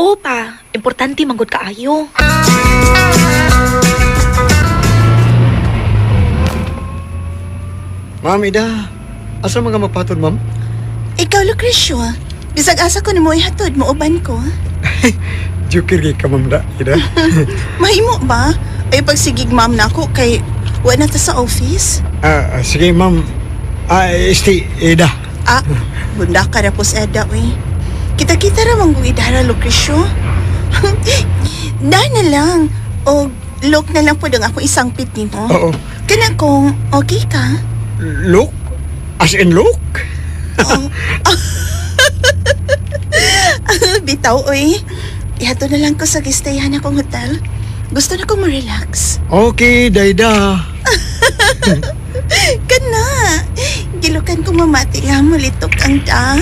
Oo pa. Importante manggod kaayo. Ma'am Ida, asa mga mapatod, ma'am? Ikaw, Lucrecio. Bisag asa ko ni mo ihatod, mauban ko. Jukir kay ka, ma'am da, Ida. Mahimo ba? Ay pagsigig ma'am na ako kay wala na ta sa office. Sige, ma'am. Stay, Ida. Bunda ka na po sa Eda, uy. Kita-kita ramang kong idara, Lucrecio. Dahil na lang. O, look na lang po dang ako isang pit nito. Oo. Kana kung okay ka? Look? As in look? Bitaw, uy. Ihato na lang ko sa gistayan akong hotel. Gusto na kong ma-relax. Okay, Dayda. Kana. Gilukan ko mamati nga mulitok ang ta.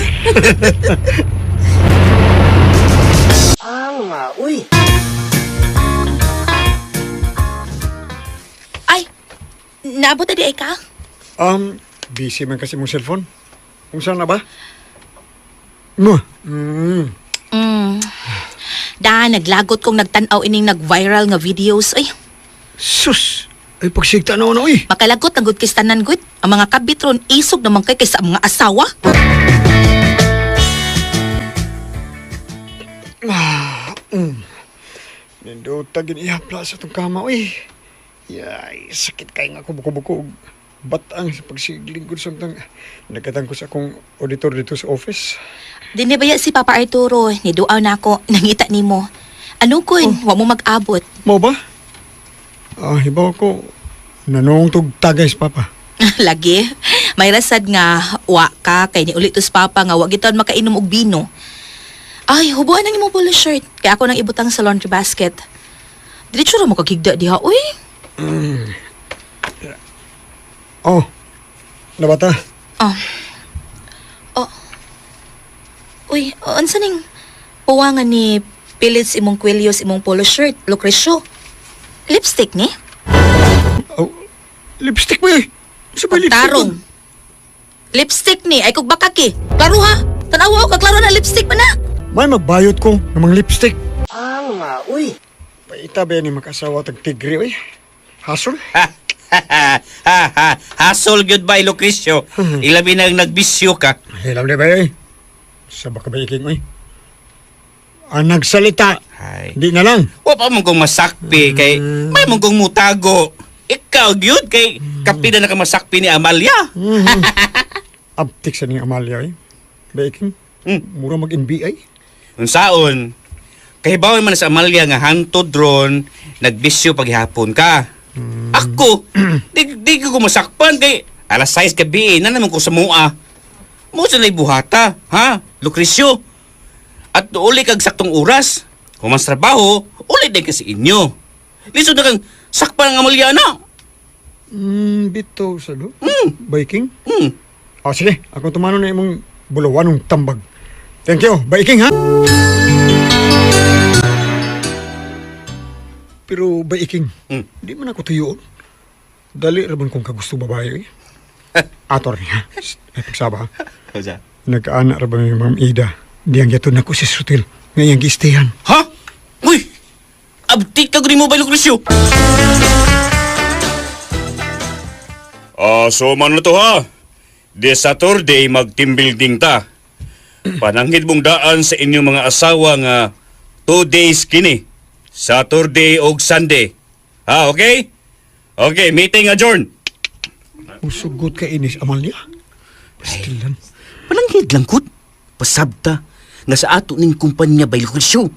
Ay, naabot na di ay ka? Busy man kasi mong cellphone. Kung saan na ba? Mo. Naglagot kong nagtanaw ining nag-viral nga videos. Ay, Sus! Ay, pagsigta na ako eh. makalagot ang good kistanan good. Ang mga kabitron, isog naman kay kaysa mga asawa. Nendo, tagin ihapla sa itong kama, uy. Yay, sakit kayo nga kubuko-buko. Batang sa pagsigling ko sa nagkatang ko sa akong auditor dito sa office. Dinibaya si Papa Arturo, niduaw na ako, nangita ni mo. Ano kun, wa mo mag-abot. Mo ba? Hibaw ko, nanong tugtagay sa Papa. Lagi, may rasad nga, wa ka, kay ni ulitos Papa nga, wa giton makainom og bino. Ay, hubuan ang imong polo shirt. Kaya ako nang ibutang sa laundry basket. Diretso ra mo kagigda diha, uy. Oh, nabata. Oh. Oh. Uy, unsa ning puwangan ni Pilits imong kwelyos imong polo shirt, Lucrecio? Lipstick ni? Oh, lipstick mo eh. Sa ba lipstick? Tarong. Lipstick ni, ay kog bakaki. Klaro ha? Tanawa ko, klaro na lipstick pa na. May magbayot ko ng mga lipstick. Uy. Paita ba yan yung mag-asawa tag tigre, uy? Hasol? Hasol gyud ba Lucrecio? Ilabi nang nagbisyo ka. Hilam na ba eh? Sa baka ba iking, uy? Ang nagsalita. Ay. Di na lang. Wa pa mong kong masakpi kay may mong kong mutago. Ikaw gyud kay kapida na ka masakpi ni Amalia. Abtik sa ni Amalia, eh. Ba iking? Mura mag-NBI? Unsaon? Kay bawal man sa Amalia nga hantod ron nagbisyo paghapon ka. Ako, di ko masakpan kay alas 6 gabi na naman ko sa mua. Mo sa buhata, ha? Lucrecio. At uli kag saktong oras. Kung mas trabaho, uli din kasi inyo. Lisod na kang sakpan ng Amalia na. Bito sa do? Biking? Sige, ako tumano na imong bulawan ng tambag. Thank you, Biking ha? Pero Biking, di man ako tuyoon. Dali rabon kong kagusto babae eh. Ator niya, pagsaba ha. Nag-anak rabon yung Ma'am Ida. Diyang yato na ko si Sutil. Ngayang gistehan. Ha? Uy! Abtik ka guni mo ba, Lucrecio? So man na to ha. This Saturday mag-team building ta. Pananghid mong daan sa inyong mga asawa nga 2 days kini. Saturday o Sunday. Ha, okay? Okay, meeting adjourned. Usugot ka inis, Amalia. Pastilan. Pananghid lang kud. Pasabta nga sa ato ning kumpanya by Lucrecio.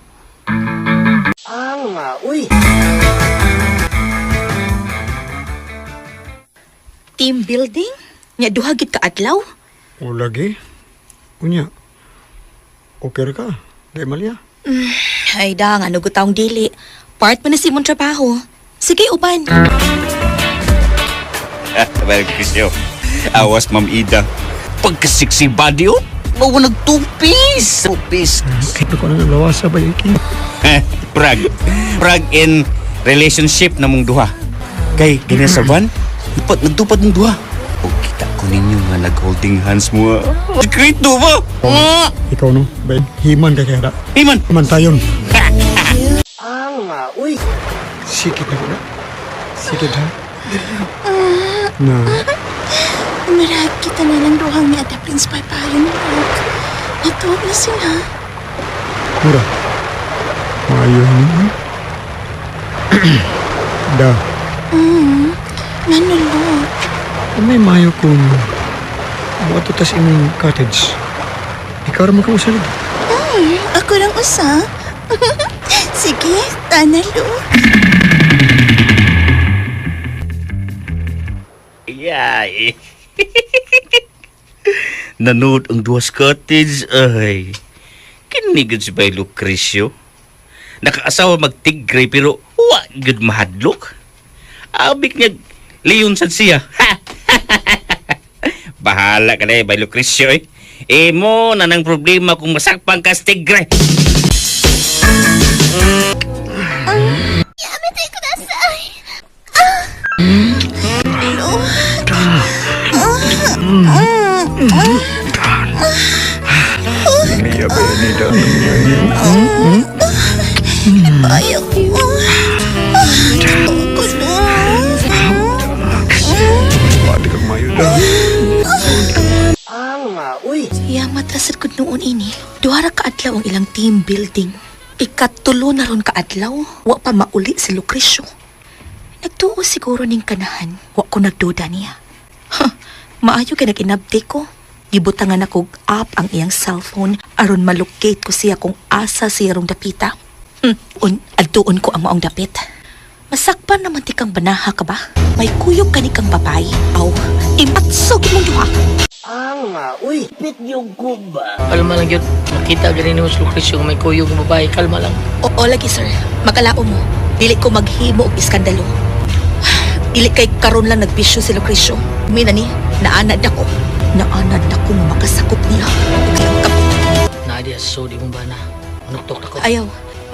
Uy. Team building? Nya duha gid ka adlaw? O lagi. Unya. Okay ka, Day Amalia. Ay dang, ano gutaong dili. Part mo na si mong trabaho. Sige, uban. Well, Lucrecio, awas Ma'am Ida. Pagkasiksi body oh. Bawa nagtupis. Tupis. Kaya ko nang lawasa ba Biking? Prag in relationship na mong duha. Kay ginasaban, nagtupad ng duha. O kita ko ninyo nga nag-holding hands mo. Great do ba? Ikaw no, Ben, himan ka kaya da. Himan. Himan tayon. Uy. Sikit na ko na. Sikit ha. Na. Marag kita na lang duhang ni Ate Prince Papayo ni Mark. Natuwa na sila. Mura. Maayo niyo. Da. Manulot. May mayo kung buat tas imong cottage. Ikaw rin magkausalig. Ako lang usa. Sige, tanalo. Yay. Nanood ang duwas cottage ay. Kinigod si Bay Lucrecio. Nakaasawa magtigray pero wa gud mahadlok. Abik niya leon sad siya. Bahala ka na Bay Lucrecio eh. Emo na nang problema kung masakpang ka sa tigray. Yamitay ko nasay. Iya ba yan ida? Ayaw ko. Wadi kang mayo da. Iya matrasad ko noon ini. Duhara ka adlaw ang ilang team building. Ikatulo na ron ka adlaw. Wa pa mauli si Lucrecio. Nagtuo siguro ning kanahan. Wa ko nagduda niya. Maayo ka nag-inabdi ko. Gibutangan ako app ang iyang cellphone aron malocate ko siya kung asa siya rong dapita. Adtuon ko ang maong dapit. Masakpan naman ti kang banaha ka ba? May kuyog ka ni kang babae. Aw, imatsog mong duha. Kalma lang yun. Nakita ganin mo sa Lucrecio may kuyog ng babae. Kalma lang. Oo lagi sir, makalao mo. Dili ko maghimo og iskandalo. Dili kay karon lang nagpisyo si Lucrecio. Mina ni, naanad ako. Naanad ako nga makasakop niya. Kayang kapit. Nadia, so di mo ba na? Manuktok ako. Ayaw,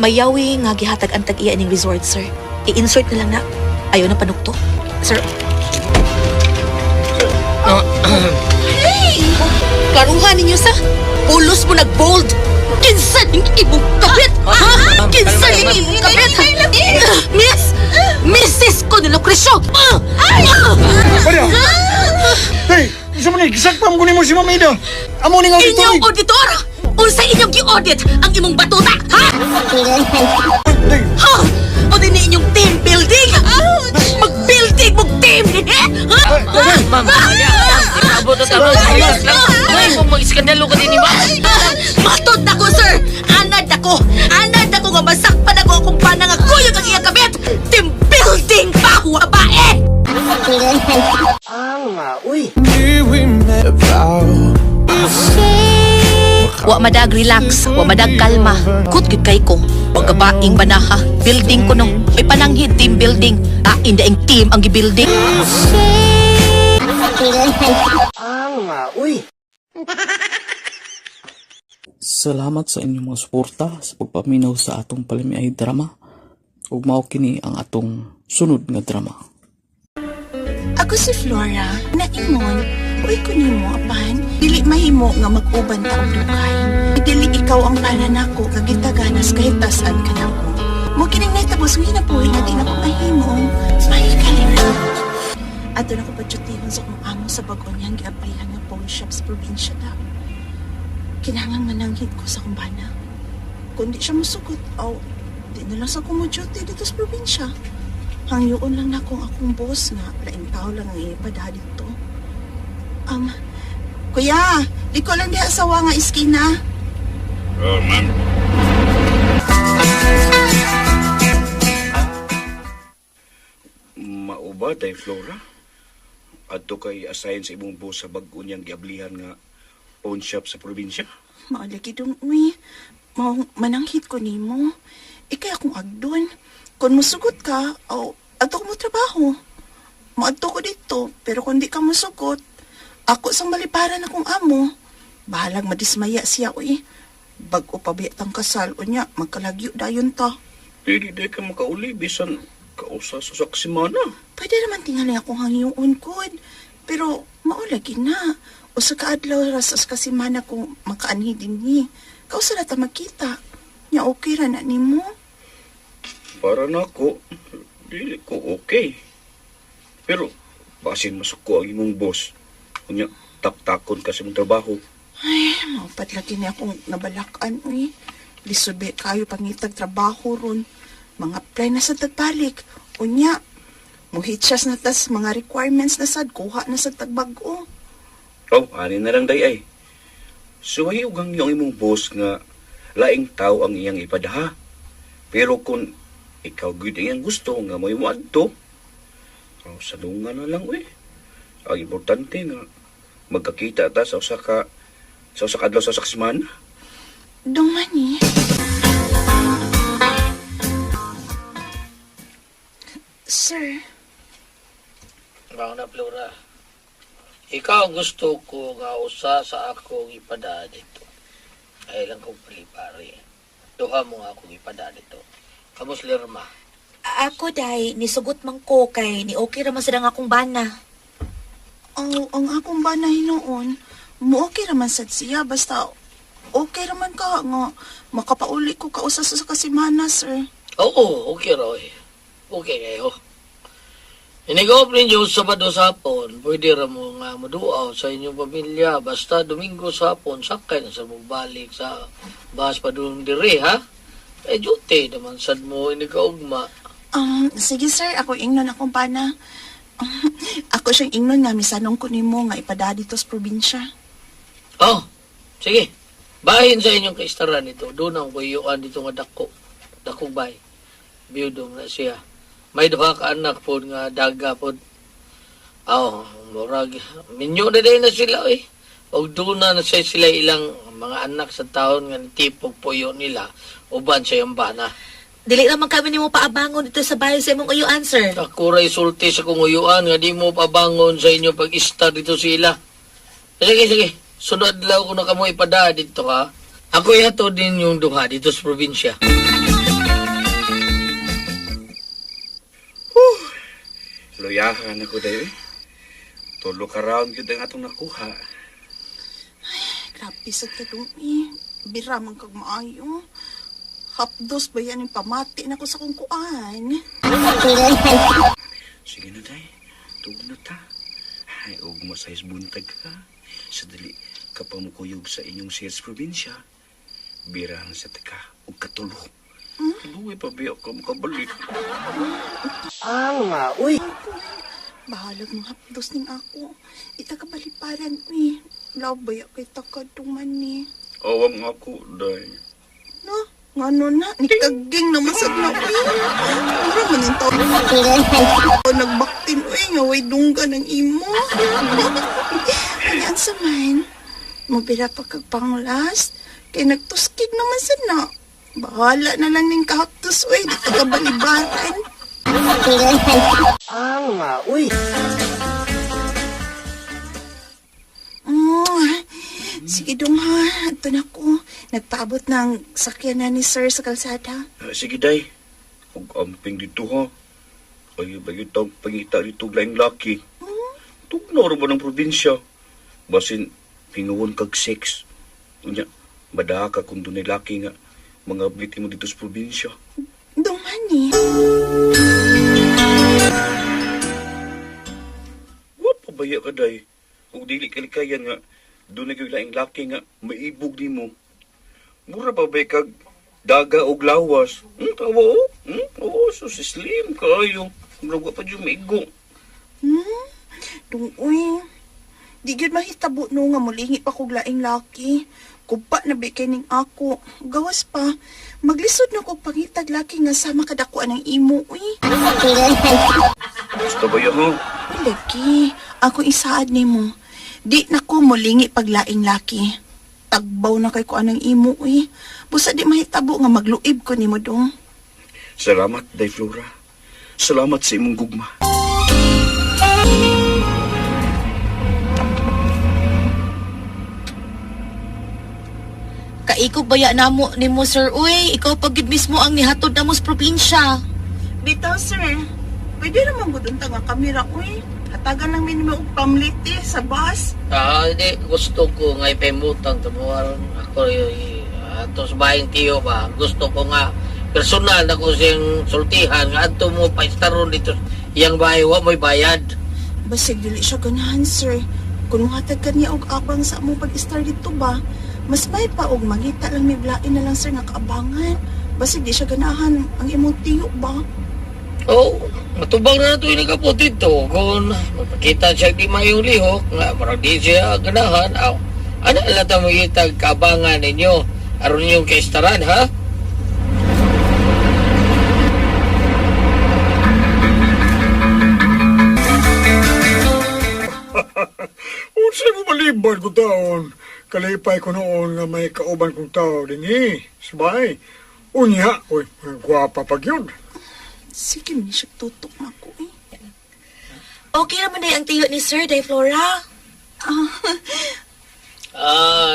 mayawi nga gihatag ang tag-iya ning resort sir. I-insert na lang na. Ayaw na panukto. Sir. Hey! Klaruhan ninyo sa pulos mo nag-bold. Kinsa ning imong kabit? Ha? Kinsa ning imong kabit? Miss! Mrs. ko ni Lucrecio! Maria! Hey! Isa mo ni, gisagpam ko ni mo si Mamida. Amo ning auditor. Inyong auditor! Unsa inyong gi-audit ang imong batuta? Ha? Ha? O din inyong team building? Mag-building mong team! Ha? Ma'am, abot na tama. Ay, kung mag-iskandalo ka din, ba? Matod na ko, sir! Anad ako! Anad ako nga masakpan ako kung paano nga kuyog ang iyang kabit! Team building pa, babae! Wa madag relax, wa madag kalma. Kut kay ko. Pagkabaing banaha, building ko no. May pananghid team building. Inda ang team ang gi-building. Salamat sa inyong mga suporta sa pagpaminaw sa atong palimiay drama. Ug mao kini ang atong sunod nga drama. Ako si Flora, naingon. Uy, kunin mo, apan. Dili mahimo nga mag-uban ta og dugay. Dili ikaw ang panan ako, kagitaganas kahit tasan ka na ko. Mo kining naitabos, ginabuhi na din ako mahimo. Mahil ka nila. Ato na ko padyutihon sa kong amo sa bagon niyang giabrihan nga pawn shop sa probinsya daw. Kinahanglan mananghid ko sa kumbana. Kung di siya musugot, di na lang sa kumuduty dito sa probinsya. Hangyoon lang na akong boss nga, laing tao lang ang ipada dito. Kuya, di ko lang diha asawa nga iskina. Ma'am. Mauba tay Flora? Adto kay assign sa imong boss sa bag-o niyang giablihan nga pawn shop sa probinsya? Maulagi dong, uy. Mananghit ko nimo. Ikay akong agdon. Kung musugot ka, ato ko mo trabaho. Maadto ko dito, pero kung di ka musugot, ako sang maliparan akong amo. Bahalag madismaya siya, uy. Bag-o pabiyat ang kasal, o niya, magkalagyo dayon ta. Dili ka makauli, bisan kausa sa saksimana. Pwede naman tingali akong hangyoon kod. Pero maulagi na. O sa kaadlaw rasas kasimana kung makaanhi din ni. Kausa na ta magkita. Nya okay ra na nimo. Para na ako, dili ko okay. Pero, basin masuko ang imong boss. Kunya, taktakon ka sa mong trabaho. Ay, maupat lagi niya akong nabalakan, uy. Lisubi kayo pangitag trabaho ron. Mga apply na sa tagbalik. Unya, muhitsas na tas mga requirements na sad, kuha na sa tagbago. Ani na lang day ay. Suwayo gang yung imong boss nga laing tao ang iyang ipadaha. Pero kung ikaw gud iyang gusto nga mo adto, salungan na lang uy. Ang importante nga magkakita ta sa usa ka adlaw sa saksimana. Dong mani. Sir. Mga na, Flora. Ikaw gusto ko nga usa sa akong ipada dito. Ay lang kong pari-pari. Duha mo nga akong ipada dito. Kamus Lerma. Ako day, nisugot man ko kay ni okay raman sa akong bana. Ang akong bana hinoon, mo okay raman sad siya, basta okay raman ka nga makapauli ko kausa sa kasimana, sir. Oo, okay Roy. Okay kayo. Inigaw ninyo Sabado sa hapon, pwede ra mo nga maduaw sa inyong pamilya. Basta Domingo sa hapon, sakay na sa magbalik sa bahas pa doon dire, ha? Duty naman sad mo inigaugma. Sige sir, ako ingnon akong bana. Ako siyang ingnon nga misanong ko nimo nga ipada dito sa probinsya. Sige. Bahin sa inyong kaistaran ito. Doon ang kuyuan dito nga dakong bay. Biyudong na siya. May duha ka anak po nga daga po. Murag. Minyo na din na sila eh. O doon na siya sila ilang mga anak sa taon nga tipog puyo nila, uban siya yung bana. Dili naman kami nimo paabangon dito sa bahay sa imong uyuan, sir. Ako ray sulti sa kong uyuan nga di mo pabangon sa inyo pag-ista dito sila. Sige. Sunod lang ko na kamo ipada dito ha. Ako yato din yung duha dito sa probinsya. Luyahan ako dayo eh. Tulo ka round yun ang atong nakuha. Grabe sa kadong bira man kag maayo. Hapdos ba yan yung pamati na ko sa kong kuan? Sige na day, tugod na ta. Ay, huwag mo sa buntag ka. Sa dali ka pa mukuyog sa inyong sales probinsya. Birang sa taka o katulo. Luwi pa biyak ka makabalik. Bahalag ng hapdos ning ako. Itakabaliparan ni. Labay kay takadungan ni. Awang ako, day. No? Ngano na? Nikaging naman sa napi. Mura man yung tao. Nagbaktin, nga way dungga ng imo. Ayan sa man. Mabira pa kag panglas. Kay nagtuskig naman sa na. Bahala na lang ning kahaptos, di takabalibaran. Sige dong ha, ito na ko. Nagpaabot ng sakyan na ni sir sa kalsada. Sige, day. Huwag amping dito, ha. Ay, bagay itong pangita dito laing laki. Tugnaw ba ng probinsya? Basin, pinguon kag sex. Unya, madaha ka kung doon ay laki nga. Mga bliti mo dito sa probinsya. Dong hani. What pabaya ka, day? Kung dili kalikayan nga, doon na kayo laing laki nga, maibog di mo. Mura pa ba kag daga o lawas? Tawa o? Oo, so si slim kayo. Mura pa dyan maigo. Dong di gyud mahitabo no nga mulingi pa kog laing laki. Kupa na bikay ning ako. Gawas pa, maglisod na kog pangitag laki nga sama kadakuan ng imo, Basta ba yan, ha? Lagi, ako isaad ni mo. Di na ko mulingi paglaing laki. Tagbaw na kay ko anang imo, Busa di mahitabo nga magluib ko ni mo dong. Salamat, Day Flora. Salamat sa imong gugma. Kaikog baya namo nimo, sir. Uy, ikaw pagid mismo ang nihatod namo sa probinsya. Bitaw, sir. Pwede naman gudunta nga kamera, Hatagan lang minimo og pamliti sa bus. Hindi, gusto ko nga ipemutang tumuwaron ako ato sa bayang tiyo ba. Gusto ko nga personal na ko siyang sultihan nga ato mo paistaron dito iyang bahay wa mo'y bayad. Basig dili siya ganahan, sir. Kung hatag ka niya og abang sa among pag-star dito ba, mas may pa og mangita lang may blain na lang, sir, nga kaabangan. Basig di siya ganahan ang imong tiyo ba? Matubang na ito yung nagkaputi ito. Kung magpakita siya di mayong lihok, nga marag di siya ganahan, ano alata mo itag kaabangan ninyo? Aron yung kaistaran, ha? Unsay mo maliban ko taon? Kalipay ko noon nga may kauban kong tao din Sabay. Unya, gwapa pag yun. Sige, man siya tutok na ko, Okay naman na ang tiyo ni Sir Day Flora.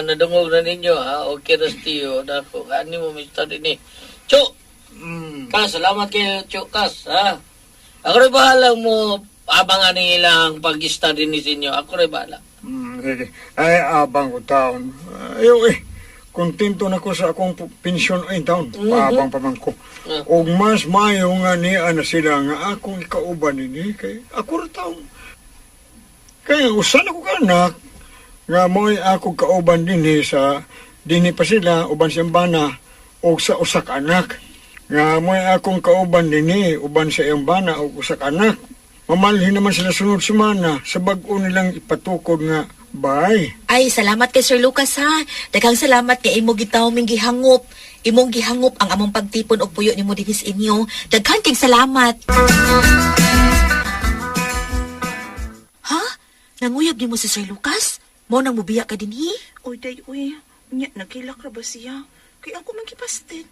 Nadungog na ninyo, ha? Okay na tiyo. Dako, ano mo, Mr. Dini? Chok! Kas, salamat kayo, Chok, Kas, ha? Ako rin bahala mo abangan nilang pag-study ni sinyo. Ako rin bahala. Sige. Ay, abang ko taon. Ayaw kontento na ko sa akong pensyon ay taon. Paabang pa man ko. O mas mayo nga niya na sila nga akong ikauban nini. Kay ako rin taon. Kaya usan ako kanak nga mo'y ako kauban din sa dinhi pa sila, uban siyang bana o sa usak anak. Nga mo'y akong kauban din uban sa iyang bana o usak anak. Mamalhin naman sila sunod semana sa bag-o nilang ipatukod nga bye. Ay, salamat kay Sir Lucas, ha. Daghang salamat kay imo gitaw ming gihangop. Imong gihangop ang among pagtipon og puyo nimo dinhi sa inyo. Daghang kay salamat. Ha? Nanguyab nimo si Sir Lucas? Mo nang mubiya ka dinhi? Oy, day, uy. Nya, nagkilak ra ba siya? Kaya ako magkipastin.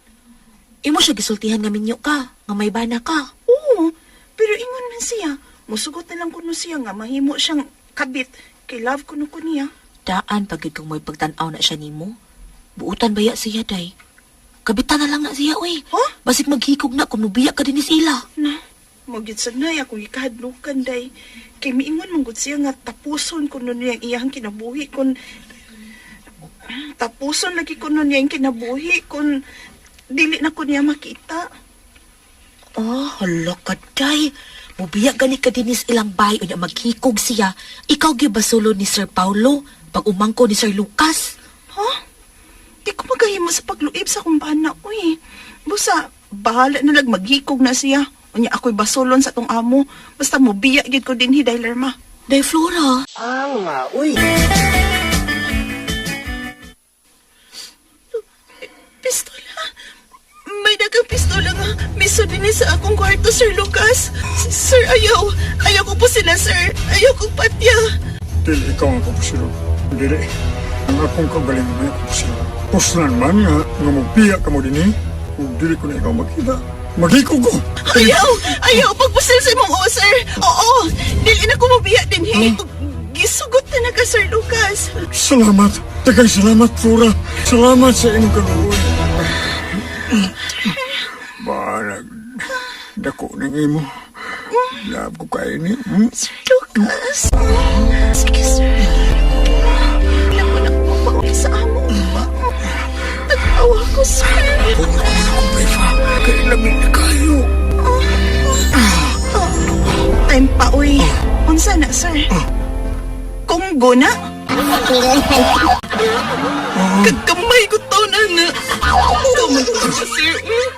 Imo siya gisultihan nga minyo ka, nga may bana ka. Oo, pero ingon man siya. Musugot na lang kuno siya nga mahimo siyang kabit. Kay love kuno ko niya. Daan pagid kung may pagtan-aw na siya nimo. Buutan baya siya day. Kabitan na lang na siya, uy. Huh? Basig maghikog na kung mubiya ka dinhi sila. Na, magid sa nay ako ikahadlukan day. Kay miingon mong gud siya nga tapuson kuno niya iyang kinabuhi kun tapuson lagi kuno niya yung kinabuhi kun dili na ko niya makita. Oh, hala ka, day. Mubiya gani ka dinis ilang bahay unya maghikog siya. Ikaw gibasulo ni Sir Paulo pag umangko ni Sir Lucas. Huh? Di ko magahimo sa pagluib sa kumpana, uy. Busa, bahala na lang maghikog na siya. Unya ako'y basulon sa tong amo. Basta mubiya gid ko din hiday Lerma. Day Flora. Pistola. May dagang pistola nga. Miso din sa akong kwarto, Sir Lucas. Sir, ayaw. Ayaw ko po sila, sir. Ayaw kong patya. Dili ikaw ang kapusiro. Dili. Ang akong kagaling may kapusiro. Puslan man nga magpiya ka mo din kung dili ko na ikaw makita. Maghiko ko. Ayaw! Ayaw! Pagpusil sa imong o, sir. Oo. Dili na ko mabiya din, Gisugot na ka, Sir Lucas. Salamat. Tagang salamat, Flora. Salamat sa inyong kaluoy. Barag. Dako ng imo. Love ko kayo ni. Sir Lucas. Sige, sir. Alam ko na mapauli sa amo ba? Nag-awa ko, sir. Huwag ko na kung may fa. Kaya lamig na kayo. Time pa, uy. Unsa na, sir? Kunggo na? Kagamay ko to na. Tuman ko sa sir.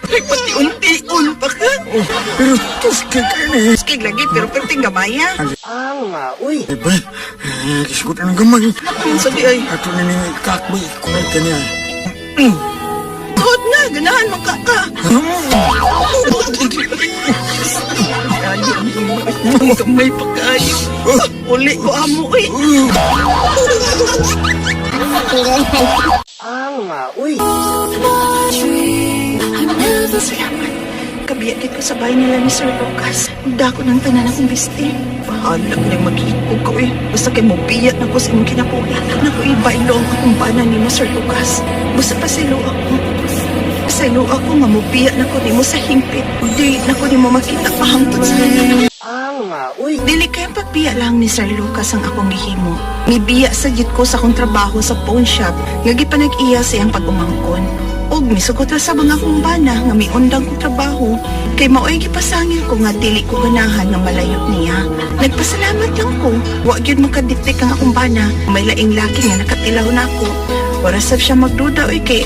Ay, pati unti-un pa ka. Pero tuskig kayo ni. Skig lagi, pero perting gamaya. Iba, kisugot na ng gamay. Sabi ay, Ato na nang kakbay kung ay kanya. tuhod na, ganahan mo ka. Gamay pa kayo. Uli ko amo, uy. Salamat. Kabiyakit ko sa bahay nila ni Sir Lucas. Dako ng tanan akong bisti. Bahala ko nang maghihipog ko eh. Basta kay mobiyat na ko sa imong kinapulan. Naku ibaylo ang akong bana ni mo Sir Lucas. Basta pasilo ako. Pasilo ako nga mobiyat na ko ni mo sa himpit. Di na ko ni mo makita pahangtod sa nila. Dili kayang pagbiya lang ni Sir Lucas ang akong gihimo. Mibiya sa jit ko sa akong trabaho sa pawn shop. Nga gipanag-iya sa iyang pag-umangkon. Og misugot ra sa mga akong bana nga may undang ko trabaho. Kay maoy gipasangil ko nga dili ko ganahan nga malayot niya. Nagpasalamat lang ko. Wa gyud makadiktik ang akong bana. May laing laki nga nakatilaw na ako. Wala sab siya magduda oy kay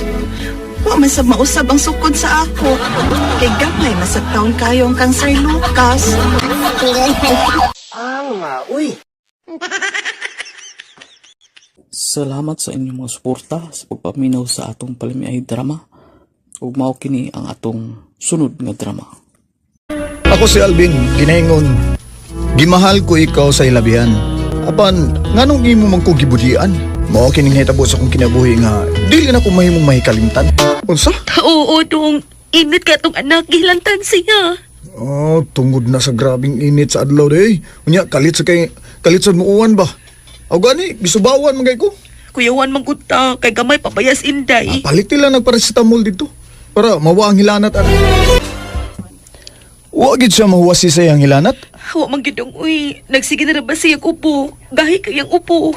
wa man sab mausab ang sukod sa ako. Kay gamay masag taon kayo ang kang Sir Lucas. Salamat sa inyong mga suporta sa pagpaminaw sa atong palimiay drama. Ug mao kini ang atong sunod nga drama. Ako si Alvin, ginaingon. Gimahal ko ikaw sa ilabihan. Apan, nganong imo man ko gibudian? Mao kining hitabo sa akong kinabuhi nga dili na ko mahimong mahikalimtan. Unsa? Oo, dong. Init ka tong anak, gilantan siya. Oh, tungod na sa grabing init sa adlaw day. Unya kalit sa muuwan ba? Aw gani, gisubawan man kay ko. Kuyawan mangkuta, kay gamay pabayas inday. Palit nila nagparacetamol dito para mawa ang hilanat at wa gid siya mahuwasi sa iyang hilanat. Wa man gidong uy, nagsige na ba siya upo? Gahi kayang upo.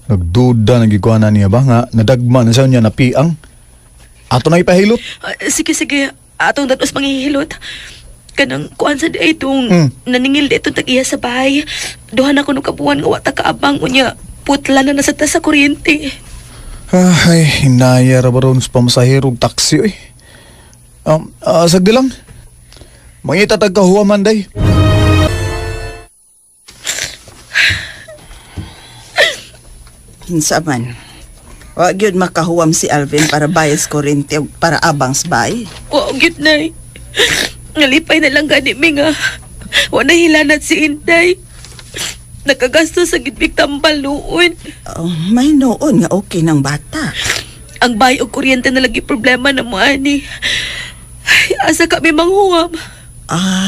Nagduda nagikuana niya ba nga nadagma na sa niya na piang. Ato na ipahilot. Sige, atong datos manghihilot. Kanang kuan sa day itong naningil di itong tag-iya sa bahay. Duhan ako nung kabuan nga wata kaabang unya. Putla na nasa sa kuryente. Ay, hinaya ra ba ron sa pamasahirong taksi eh. Sagdi lang. Mangita tagkahuwaman day. Hinsa man. Wa gyud makahuwam si Alvin para bayas kuryente ug para abang sa bahay. Wa gyud nay. Ngalipay na lang gani mi nga. Wa na hilanat si Inday. Nakagasto sa gitbig tambal noon. Oh, may noon nga okay ng bata. Ang bayo og kuryente na lagi problema na mo, ani. Ay, asa kami manghuwam.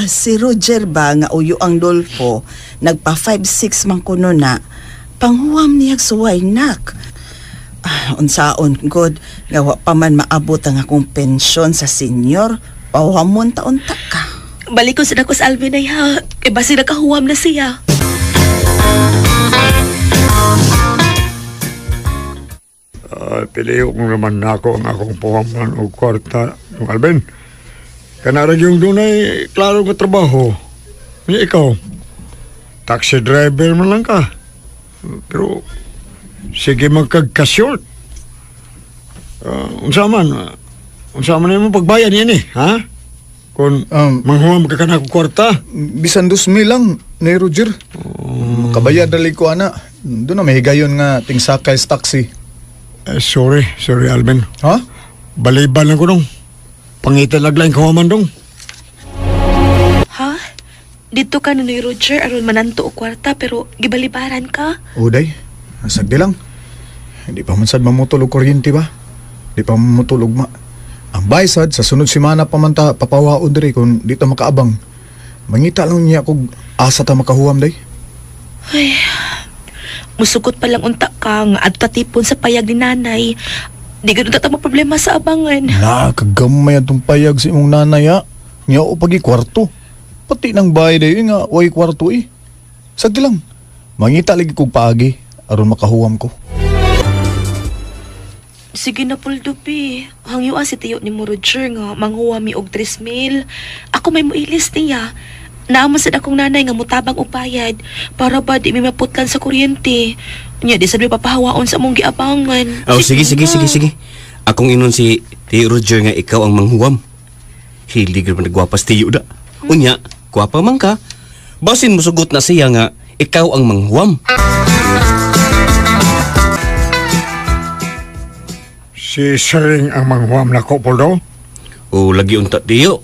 Si Roger ba nga uyo ang Dolfo, nagpa 5-6 man kuno na, panghuwam niyag suway nak. Unsaon god, nga wa pa man maabot ang akong pensyon sa senior, pahuamon taon-ta ka. Balik ko sa dako sa Alvin ay ha. Kay basi nakahuwam na siya. Piliyo ko naman na ako ang akong puhaman o kwarta ng Alvin. Kanarag yung dunay, klaro nga trabaho. Niya ikaw, taxi driver man lang ka. Pero, sige magkagka-short. Unsa man na mo pagbayad yan ha? Kung manghuwam ka na akong kwarta. Bisan 2,000 lang, ni Roger. Kabayad dali ko, ana. Doon na may higayon nga tingsakay sa taxi. Sorry Alvin. Ha? Balibal lang ko dong. Pangitan laglaing kawaman dong. Ha? Dito ka ni Roger aron mananto og kwarta pero gibalibaran ka? Uday, sagdi lang. Hindi pa man sad mamutol og kuryente ba? Di pa mamutol og Ang baysad sa sunod semana pa man ta papawaon diri kung dito makaabang. Mangita lang niya kog asa ta makahuwam day. Ay, musugot pa lang unta ka nga adto tipon sa payag ni nanay. Di ganun tatama problema sa abangan. Kagamay atong payag sa imong nanay ha. Nga o pagi kwarto. Pati nang bahay dayo nga way kwarto eh. Sagdi lang. Mangita lagi kog paagi aron makahuwam ko. Sige na Puldupi. Hangyo si tiyo ni mo Roger nga manghuwami og 3,000. Ako may muilis niya. Naaman sa akong nanay nga mutabang upayad para ba di may maputlan sa kuryente. Nya di sabi papahawaon sa mong giabangan. Oh, sige. Akong inon si Tio Roger nga ikaw ang manghuwam. Hilig naman nagwapas tiyo da. Unya, gwapa man ka. Basin mo sugot na siya nga ikaw ang manghuwam. Si Sering ang manghuwam na ko, Poldo? O lagi unta tiyo.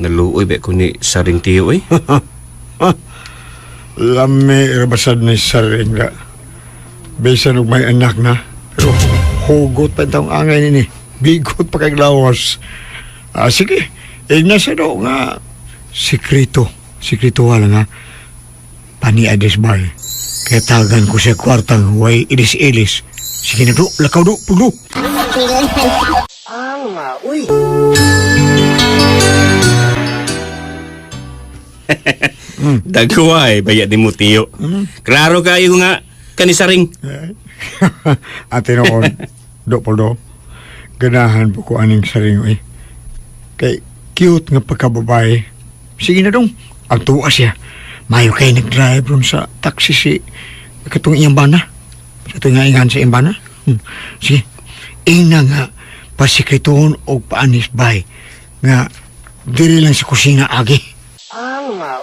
Naluoy ba ko ni Saring tiyo eh? Lami irabasad ni Sering nga. Besan og may anak na. Pero hugot pa itong angay nini. Bigot pa kay lawas. Sige, ignasa daw nga sikreto. Sikreto lang ha. Pani-ades bay. Kaya tagan ko sa kwartang way ilis-ilis. Sige na do, lakaw do, pulo. Uy. Dagway, bayad ni mo tiyo. Klaro kayo nga kanisaring. Ate noon, do, Poldo. Ganahan po ko aning saring eh. Kay cute nga pagkababae. Sige na dong, ang tuwa siya. Mayo kayo nag-drive ron sa taxi si katong iyang bana. Sa ito nga ingan sa iyang bana. Sige, ina nga pasikritoon o paanis bay nga diri lang sa kusina agi.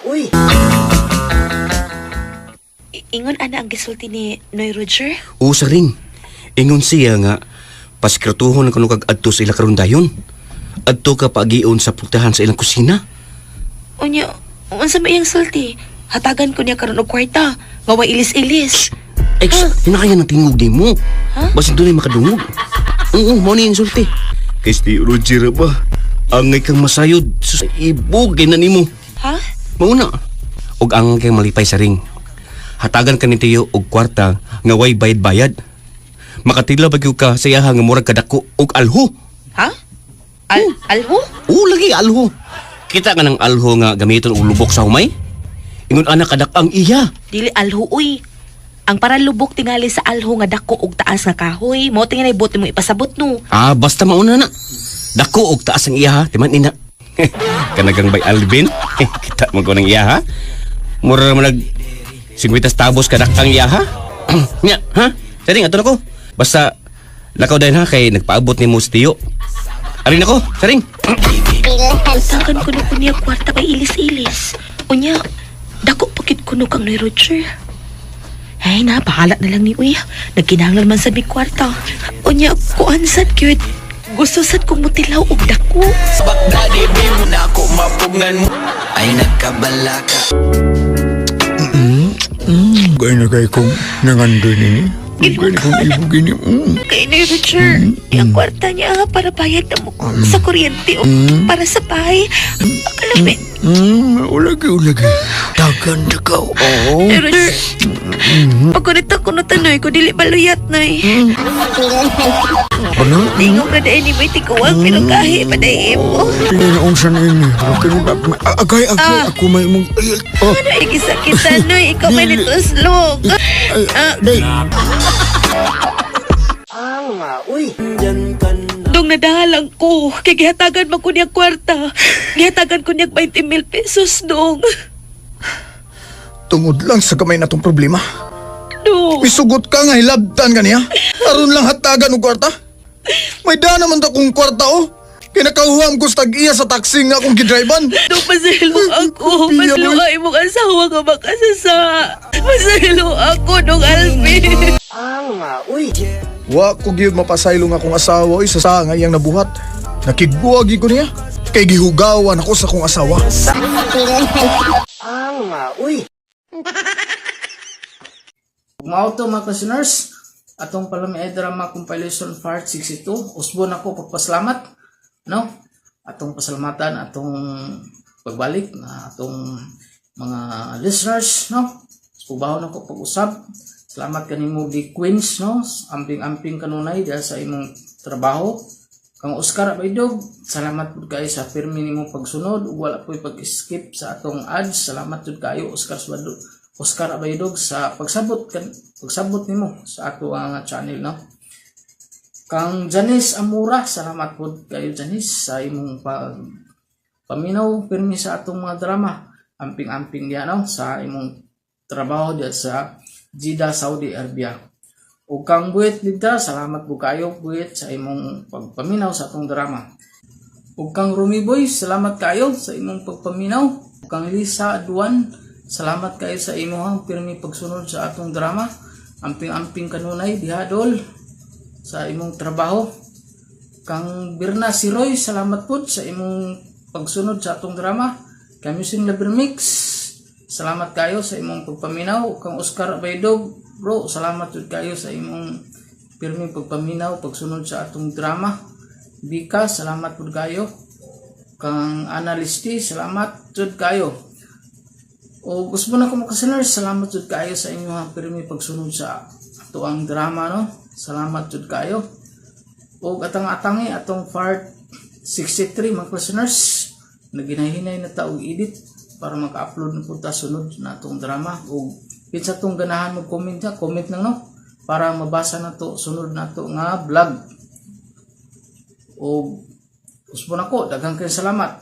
Uy. Ingon ana ang gisulti ni Noy Roger? O Saring, ingon siya nga pasikratuhon ang kanukag adto sa ila karon dayon. Adto ka pagion sa pultahan sa ilang kusina. Unya, unsa may iyang sulti? Hatagan ko niya karon og kwarta. Nga way ilis-ilis. Pinakaya ng tingog di mo. Ha? Basin doon ay makadungog. Mo ni insulti. Kay si Roger ba? Angay kang masayod. Sus, ibog kay na nimo. Ha? Mauna. Og ang kay malipay Saring. Hatagan ka ni tiyo og kwarta nga way bayad-bayad. Makatila ba gyud ka sa iyaha nga murag kadako og alho? Ha? Alho? Oo, lagi alho. Kita ka ng alho nga gamiton og lubok sa humay? Ingon anak kadak ang iya. Dili alho uy. Ang para lubok tingali sa alho nga dako og taas nga kahoy. Mo tingay buti mo ipasabot no. Basta mauna na. Dako og taas ang iya ha, timan ina. Kanagang bay Alvin. Kita mo ko ng iya ha. Mura man nag 50 tabos kadak ang iya ha. Nya, ha? Saring ato na ko. Basta lakaw dayon ha kay nagpaabot ni mo si tiyo. Arin ako, Saring. Tagan ko na niya kwarta kay ilis-ilis. Unya, dako pakit kuno kang ni Roger. Ay na, bahala na lang ni Uy. Nagkinahanglan man sa mi kwarta. Unya, kuan sad cute. Gusto sad kong mutilaw og dako. Bagdadi mo na ako mapugngan mo. Ay nagkabala ka. Gaya na kayo kong nangandoy nini. Gaya na kong ibog gini. Kay ni Richard, yung kwarta niya para bayad na mo sa kuryente o para sa bahay. Kalami. Ulagi. Dagan na ka. Oo. Richard, pagkunita ko na tanoy ko, dili baluyat na Ano? Tingog na dahil ni may tikuwang pero kahit padayin mo. Pinaon sa nini. Agay, ako may mong... Ano ikisakita no, ikaw may nituslog. Day. Dong nadahalang ko, kay gihatagan man ko niyang kwarta. Gihatagan ko niyang 20,000 pesos, dong. Tungod lang sa kamay na tong problema. Dong. Misugot ka nga hilabtan ka niya. Aron lang hatagan og kwarta. May daan naman ta kong kwarta Kinakahuam ko sa tag-iya sa taxi nga akong gidriban. Dong, pasahilo ako. Pasahilo ka imong asawa nga makasasa. Pasahilo ako, Dong Alvin. Wa ko gyud mapasaylo nga akong asawa sa sanga iyang nabuhat. Nakigbuwagi ko niya. Kay gihugawan ako sa akong asawa. Mauto mga listeners, atong Palami Drama Compilation Part 62. Usbon ako pagpasalamat, no? Atong pasalamatan, atong pagbalik na atong mga listeners, no? Subahon ako pag-usab. Salamat kanimo di Queens, no? Amping-amping kanunay dahil sa imong trabaho. Kang Oscar Abaydog, salamat pud kayo sa pirmi nimo pagsunod ug wala po'y pag-skip sa atong ads. Salamat pud kayo Oscar Abaydog sa pagsabot nimo sa ato ang channel, no? Kang Janice Amura, salamat pud kayo Janice sa imong paminaw pirmi sa atong mga drama. Amping-amping diha, no? Sa imong trabaho diha sa Jeddah, Saudi Arabia. O kang Buwit Lidda, salamat po kayo Buwit sa imong pagpaminaw sa atong drama. O kang Rumi Boy, salamat kayo sa imong pagpaminaw. O kang Lisa Aduan, salamat kayo sa imong pirmi pagsunod sa atong drama. Amping-amping kanunay dihadol sa imong trabaho. Kang Birna Siroy, salamat po sa imong pagsunod sa atong drama. Kang Musing Labir Mix, salamat kayo sa imong pagpaminaw. O kang Oscar Abaydog, bro, salamat jud kayo sa imong pirmi pagpaminaw, pagsunod sa atong drama. Bika, salamat jud kayo. Kang Analisti, salamat jud kayo. O gusto na ko makasinners, salamat jud kayo sa inyong pirmi pagsunod sa ato ang drama, no? Salamat jud kayo. O atang-atangi atong part 63 mga listeners, naginahinay na ta og edit para maka-upload na po ta sunod na atong drama. O pinsa tong ganahan mo comment lang, no? Para mabasa na to sunod na to nga vlog. O gusto na ko, daghang kayong salamat.